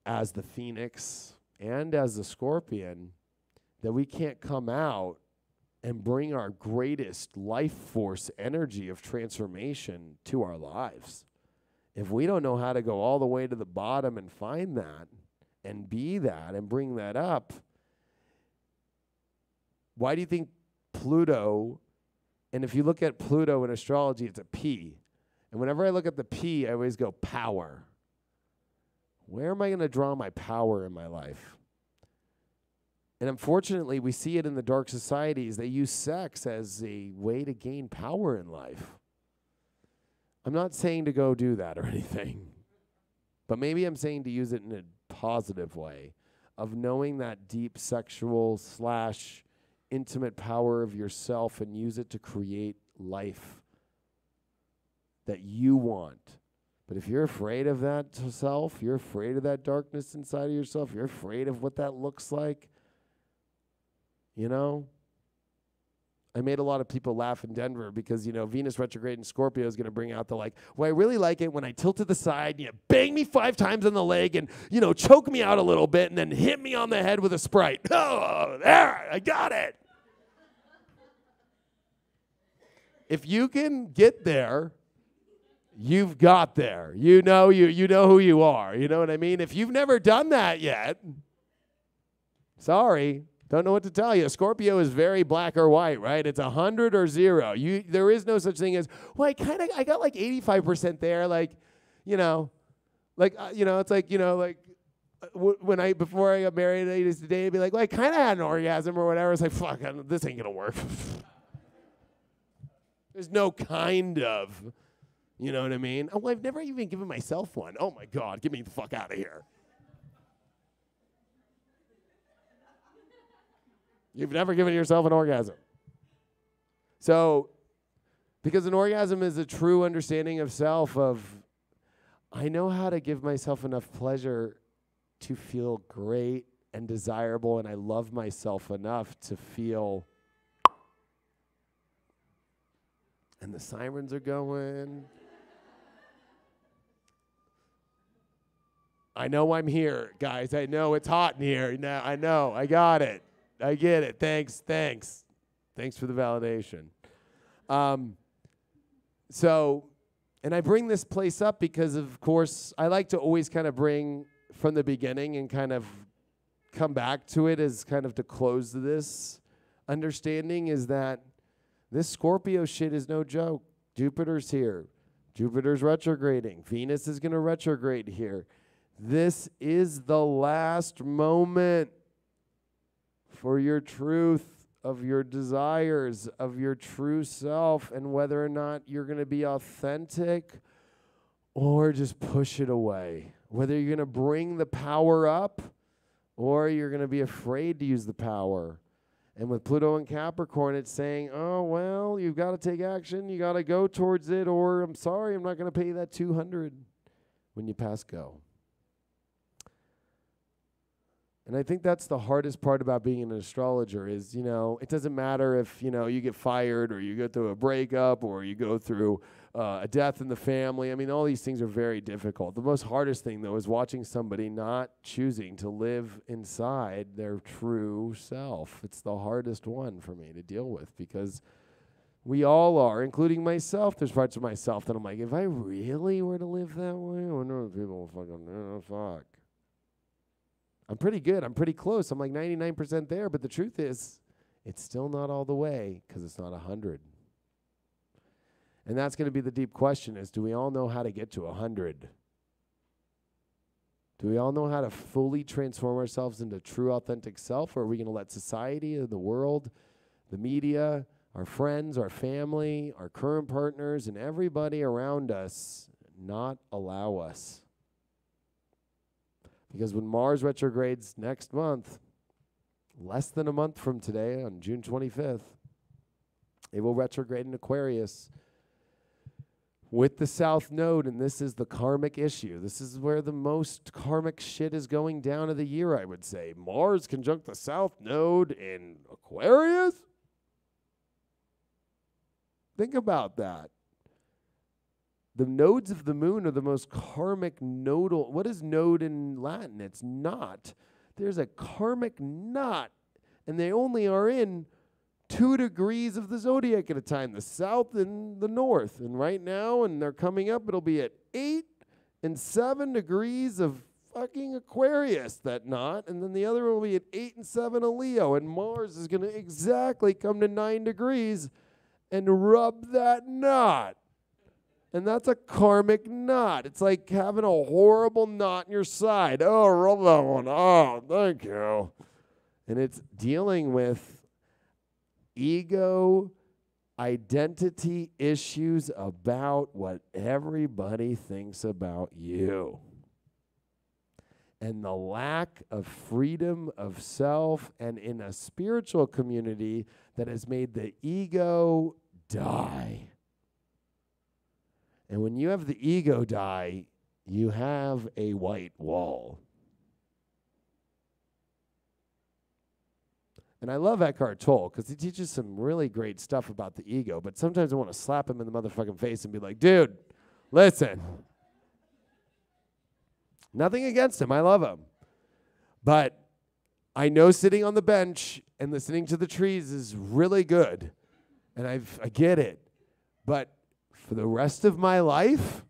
as the phoenix, and as the scorpion, that we can't come out and bring our greatest life force energy of transformation to our lives. If we don't know how to go all the way to the bottom and find that and be that and bring that up, why do you think Pluto, and if you look at Pluto in astrology, it's a P. And whenever I look at the P, I always go power. Where am I going to draw my power in my life? And unfortunately, we see it in the dark societies. They use sex as a way to gain power in life. I'm not saying to go do that or anything, but maybe I'm saying to use it in a positive way of knowing that deep sexual / intimate power of yourself and use it to create life that you want. But if you're afraid of that self, you're afraid of that darkness inside of yourself, you're afraid of what that looks like, you know, I made a lot of people laugh in Denver because, you know, Venus retrograde in Scorpio is going to bring out the like, well, I really like it when I tilt to the side and you bang me 5 times on the leg and, you know, choke me out a little bit and then hit me on the head with a Sprite. Oh, there, I got it. If you can get there, you've got there. You know who you are. You know what I mean? If you've never done that yet, sorry. Don't know what to tell you. Scorpio is very black or white, right? It's 100 or 0. There is no such thing as, well, I got like 85% there, like, you know, it's like, you know, like before I got married, I used to date, I'd be like, well, I kind of had an orgasm or whatever. It's like, fuck, this ain't gonna work. There's no kind of, you know what I mean? Oh, I've never even given myself one. Oh my God, get me the fuck out of here. You've never given yourself an orgasm. So, because an orgasm is a true understanding of self of, I know how to give myself enough pleasure to feel great and desirable, and I love myself enough to feel, and the sirens are going. I know I'm here, guys. I know it's hot in here. Now I know. I got it. I get it. Thanks for the validation. So, and I bring this place up because, of course, I like to always kind of bring from the beginning and kind of come back to it as kind of to close this understanding is that this Scorpio shit is no joke. Jupiter's here. Jupiter's retrograding. Venus is going to retrograde here. This is the last moment for your truth, of your desires, of your true self, and whether or not you're going to be authentic or just push it away. Whether you're going to bring the power up or you're going to be afraid to use the power. And with Pluto and Capricorn, it's saying, oh, well, you've got to take action. You got to go towards it, or I'm sorry, I'm not going to pay you that $200 when you pass go. And I think that's the hardest part about being an astrologer is, you know, it doesn't matter if, you know, you get fired or you go through a breakup or you go through a death in the family. I mean, all these things are very difficult. The most hardest thing, though, is watching somebody not choosing to live inside their true self. It's the hardest one for me to deal with because we all are, including myself. There's parts of myself that I'm like, if I really were to live that way, I wonder if people will fucking, fuck. I'm pretty good. I'm pretty close. I'm like 99% there. But the truth is, it's still not all the way because it's not 100. And that's going to be the deep question is, do we all know how to get to 100? Do we all know how to fully transform ourselves into true, authentic self? Or are we going to let society, the world, the media, our friends, our family, our current partners, and everybody around us not allow us? Because when Mars retrogrades next month, less than a month from today, on June 25th, it will retrograde in Aquarius with the South Node, and this is the karmic issue. This is where the most karmic shit is going down of the year, I would say. Mars conjunct the South Node in Aquarius? Think about that. The nodes of the moon are the most karmic nodal. What is node in Latin? It's knot. There's a karmic knot, and they only are in 2 degrees of the zodiac at a time, the south and the north. And right now, and they're coming up, it'll be at 8 and 7 degrees of fucking Aquarius, that knot. And then the other one will be at 8 and 7 of Leo. And Mars is going to exactly come to 9 degrees and rub that knot. And that's a karmic knot. It's like having a horrible knot in your side. Oh, rub that one. Oh, thank you. And it's dealing with ego, identity issues about what everybody thinks about you. And the lack of freedom of self, and in a spiritual community that has made the ego die. And when you have the ego die, you have a white wall. And I love Eckhart Tolle because he teaches some really great stuff about the ego, but sometimes I want to slap him in the motherfucking face and be like, dude, listen. Nothing against him. I love him. But I know sitting on the bench and listening to the trees is really good. And I get it. But for the rest of my life,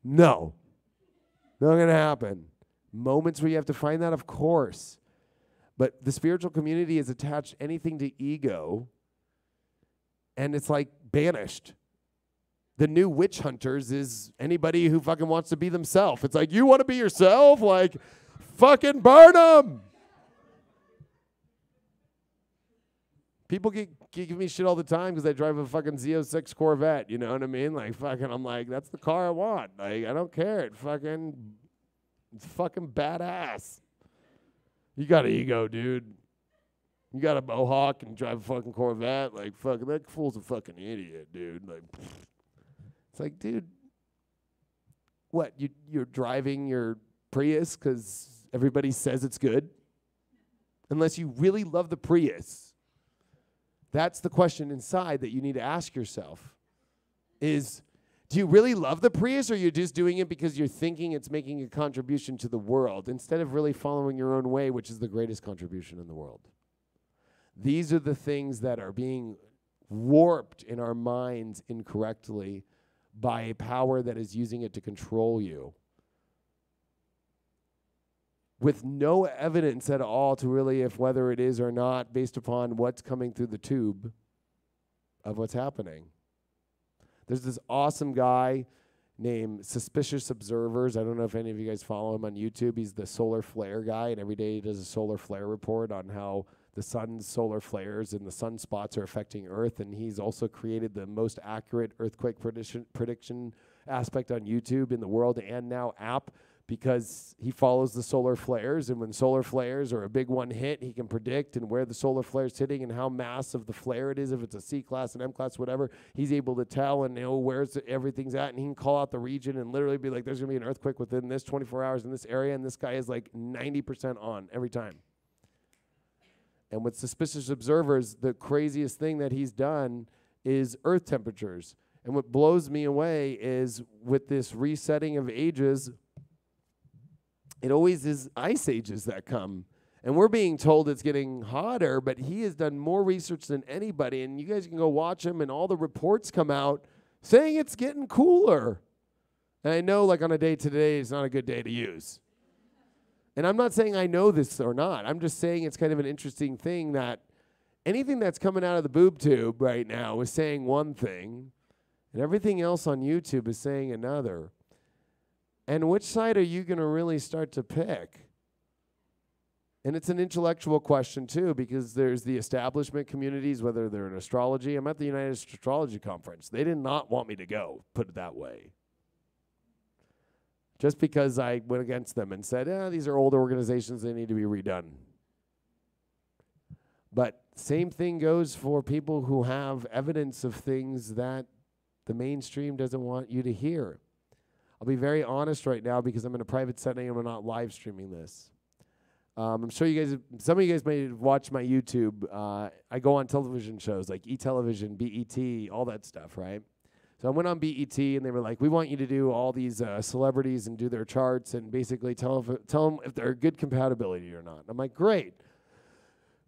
no. Not going to happen. Moments where you have to find that, of course. But the spiritual community is attached anything to ego, and it's like banished. The new witch hunters is anybody who fucking wants to be themselves. It's like, you want to be yourself? Like, fucking burn them. People give me shit all the time because I drive a fucking Z06 Corvette, you know what I mean? Like, fucking, I'm like, that's the car I want. Like, I don't care. It's fucking badass. You got an ego, dude. You got a mohawk and drive a fucking Corvette. Like, fucking, that fool's a fucking idiot, dude. Like, it's like, dude, what? You're driving your Prius because everybody says it's good? Unless you really love the Prius. That's the question inside that you need to ask yourself is, do you really love the Prius, or are you just doing it because you're thinking it's making a contribution to the world instead of really following your own way, which is the greatest contribution in the world? These are the things that are being warped in our minds incorrectly by a power that is using it to control you, with no evidence at all to really if whether it is or not based upon what's coming through the tube of what's happening. There's this awesome guy named Suspicious Observers. I don't know if any of you guys follow him on YouTube. He's the solar flare guy, and every day he does a solar flare report on how the sun's solar flares and the sunspots are affecting Earth. And he's also created the most accurate earthquake prediction aspect on YouTube in the world and now app, because he follows the solar flares, and when solar flares or a big one hit, he can predict and where the solar flare is hitting and how massive the flare it is, if it's a C class, an M class, whatever. He's able to tell and know where everything's at, and he can call out the region and literally be like, there's going to be an earthquake within this 24 hours in this area, and this guy is like 90% on every time. And with Suspicious Observers, the craziest thing that he's done is earth temperatures. And what blows me away is with this resetting of ages, it always is ice ages that come. And we're being told it's getting hotter, but he has done more research than anybody. And you guys can go watch him, and all the reports come out saying it's getting cooler. And I know, like, on a day today, it's not a good day to use. And I'm not saying I know this or not. I'm just saying it's kind of an interesting thing that anything that's coming out of the boob tube right now is saying one thing, and everything else on YouTube is saying another. And which side are you going to really start to pick? And it's an intellectual question, too, because there's the establishment communities, whether they're in astrology. I'm at the United Astrology Conference. They did not want me to go, put it that way. Just because I went against them and said, these are older organizations, they need to be redone. But same thing goes for people who have evidence of things that the mainstream doesn't want you to hear. I'll be very honest right now because I'm in a private setting and we're not live streaming this. I'm sure some of you guys may watch my YouTube. I go on television shows like E-Television, BET, all that stuff, right? So I went on BET, and they were like, we want you to do all these celebrities and do their charts and basically tell them if they're good compatibility or not. I'm like, great.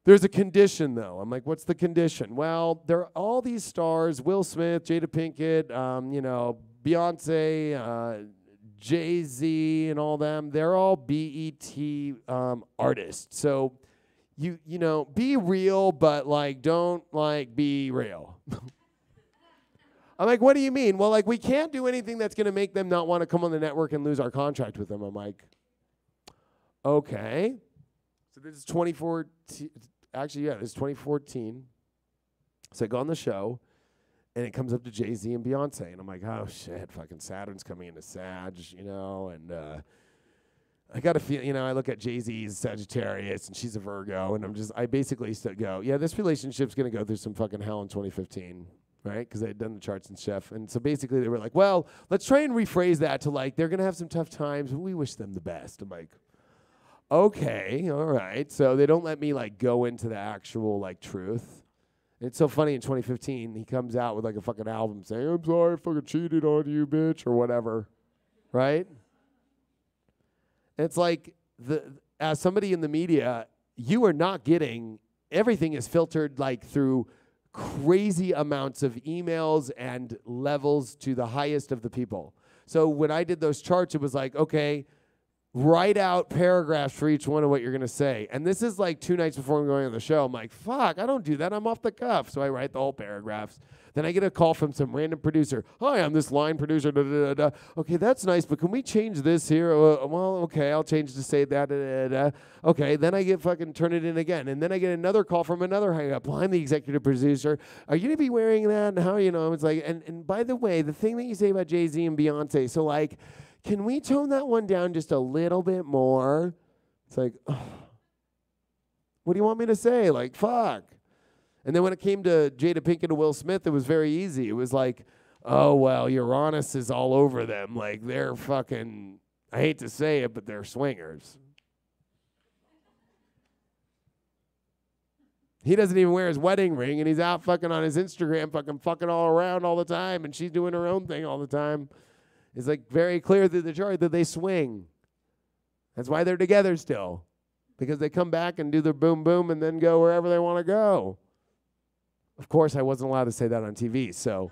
There's a condition, though. I'm like, what's the condition? Well, there are all these stars, Will Smith, Jada Pinkett, Beyonce, Jay-Z and all them. They're all BET artists. So, you know, be real, but, like, don't, like, be real. I'm like, what do you mean? Well, like, we can't do anything that's going to make them not want to come on the network and lose our contract with them. I'm like, okay. So this is 2014. Actually, yeah, this is 2014. So I go on the show, and it comes up to Jay-Z and Beyonce. And I'm like, oh, shit, fucking Saturn's coming into Sag, you know. And I got to feel, you know, I look at Jay-Z's Sagittarius, and she's a Virgo. And I basically go, yeah, this relationship's going to go through some fucking hell in 2015. Right? Because they had done the charts and stuff. And so basically they were like, well, let's try and rephrase that to like, they're going to have some tough times, but we wish them the best. I'm like, okay, all right. So they don't let me like go into the actual like truth. And it's so funny in 2015, he comes out with like a fucking album saying, I'm sorry, I fucking cheated on you, bitch, or whatever. Right? And it's like, as somebody in the media, you are not getting, everything is filtered like through crazy amounts of emails and levels to the highest of the people. So when I did those charts, it was like, okay, write out paragraphs for each one of what you're going to say. And this is like 2 nights before I'm going on the show. I'm like, fuck, I don't do that. I'm off the cuff. So I write the whole paragraphs. Then I get a call from some random producer. Hi, I'm this line producer. Da, da, da, da. Okay, that's nice, but can we change this here? Well, okay, I'll change to say that. Da, da, da. Okay, then I get fucking turn it in again. And then I get another call from another hang up. Well, I'm the executive producer. Are you going to be wearing that? And how, you know, it's like, and by the way, the thing that you say about Jay-Z and Beyonce, so like, can we tone that one down just a little bit more? It's like, oh, what do you want me to say? Like, fuck. And then when it came to Jada Pinkett and Will Smith, it was very easy. It was like, oh, well, Uranus is all over them. Like, they're fucking, I hate to say it, but they're swingers. He doesn't even wear his wedding ring, and he's out fucking on his Instagram, fucking all around all the time, and she's doing her own thing all the time. It's like very clear through the chart that they swing. That's why they're together still. Because they come back and do their boom boom and then go wherever they want to go. Of course, I wasn't allowed to say that on TV, so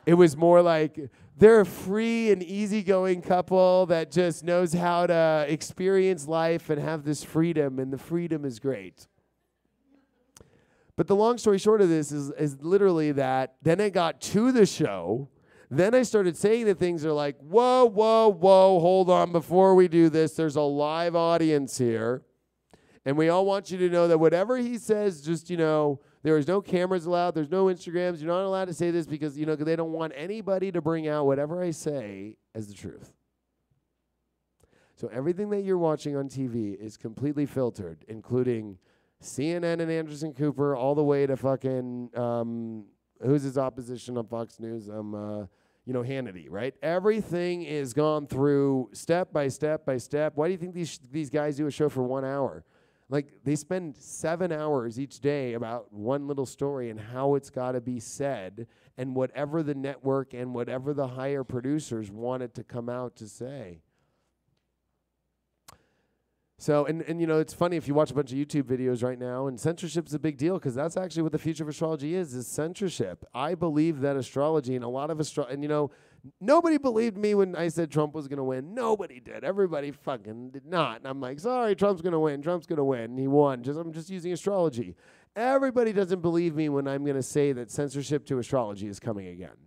it was more like they're a free and easygoing couple that just knows how to experience life and have this freedom, and the freedom is great. But the long story short of this is literally that then I got to the show. Then I started saying the things that are like, whoa, whoa, whoa, hold on, before we do this, there's a live audience here. And we all want you to know that whatever he says, just, you know, there is no cameras allowed, there's no Instagrams, you're not allowed to say this because, you know, they don't want anybody to bring out whatever I say as the truth. So everything that you're watching on TV is completely filtered, including CNN and Anderson Cooper, all the way to fucking, who's his opposition on Fox News? You know, Hannity, right? Everything is gone through step by step by step. Why do you think these guys do a show for 1 hour? Like, they spend 7 hours each day about one little story and how it's got to be said, and whatever the network and whatever the higher producers want it to come out to say. So, and you know, it's funny if you watch a bunch of YouTube videos right now, and censorship's a big deal because that's actually what the future of astrology is censorship. I believe that astrology and a lot of and you know, nobody believed me when I said Trump was going to win. Nobody did. Everybody fucking did not. And I'm like, sorry, Trump's going to win. Trump's going to win. And he won. I'm just using astrology. Everybody doesn't believe me when I'm going to say that censorship to astrology is coming again.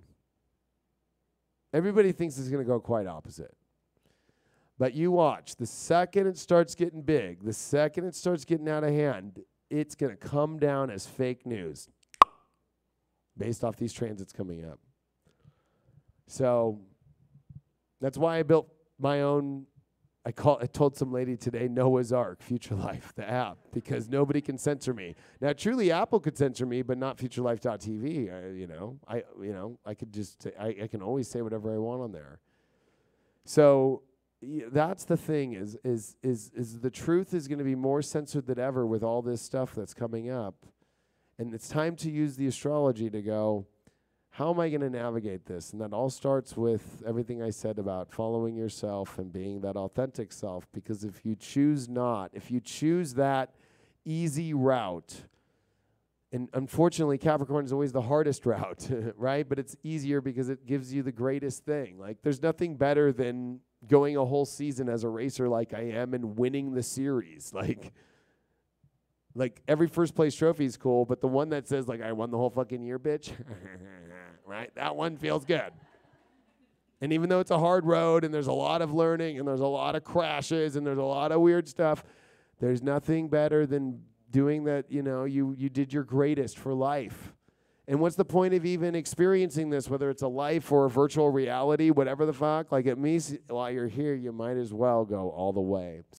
Everybody thinks it's going to go quite opposite. But you watch, the second it starts getting big, the second it starts getting out of hand, it's going to come down as fake news based off these transits coming up. So that's why I built my own, I told some lady today, Noah's Ark, Future Life, the app, because nobody can censor me. Now, truly, Apple could censor me, but not futurelife.tv. I could just, I can always say whatever I want on there. So that's the thing is the truth is going to be more censored than ever with all this stuff that's coming up. And it's time to use the astrology to go, how am I going to navigate this? And that all starts with everything I said about following yourself and being that authentic self. Because if you choose that easy route, and unfortunately, Capricorn is always the hardest route, right? But it's easier because it gives you the greatest thing. Like, there's nothing better than going a whole season as a racer like I am and winning the series. Like every first place trophy is cool, but the one that says, like, I won the whole fucking year, bitch, right? That one feels good. And even though it's a hard road and there's a lot of learning and there's a lot of crashes and there's a lot of weird stuff, there's nothing better than doing that, you did your greatest for life. And what's the point of even experiencing this, whether it's a life or a virtual reality, whatever the fuck? Like, it means while you're here, you might as well go all the way.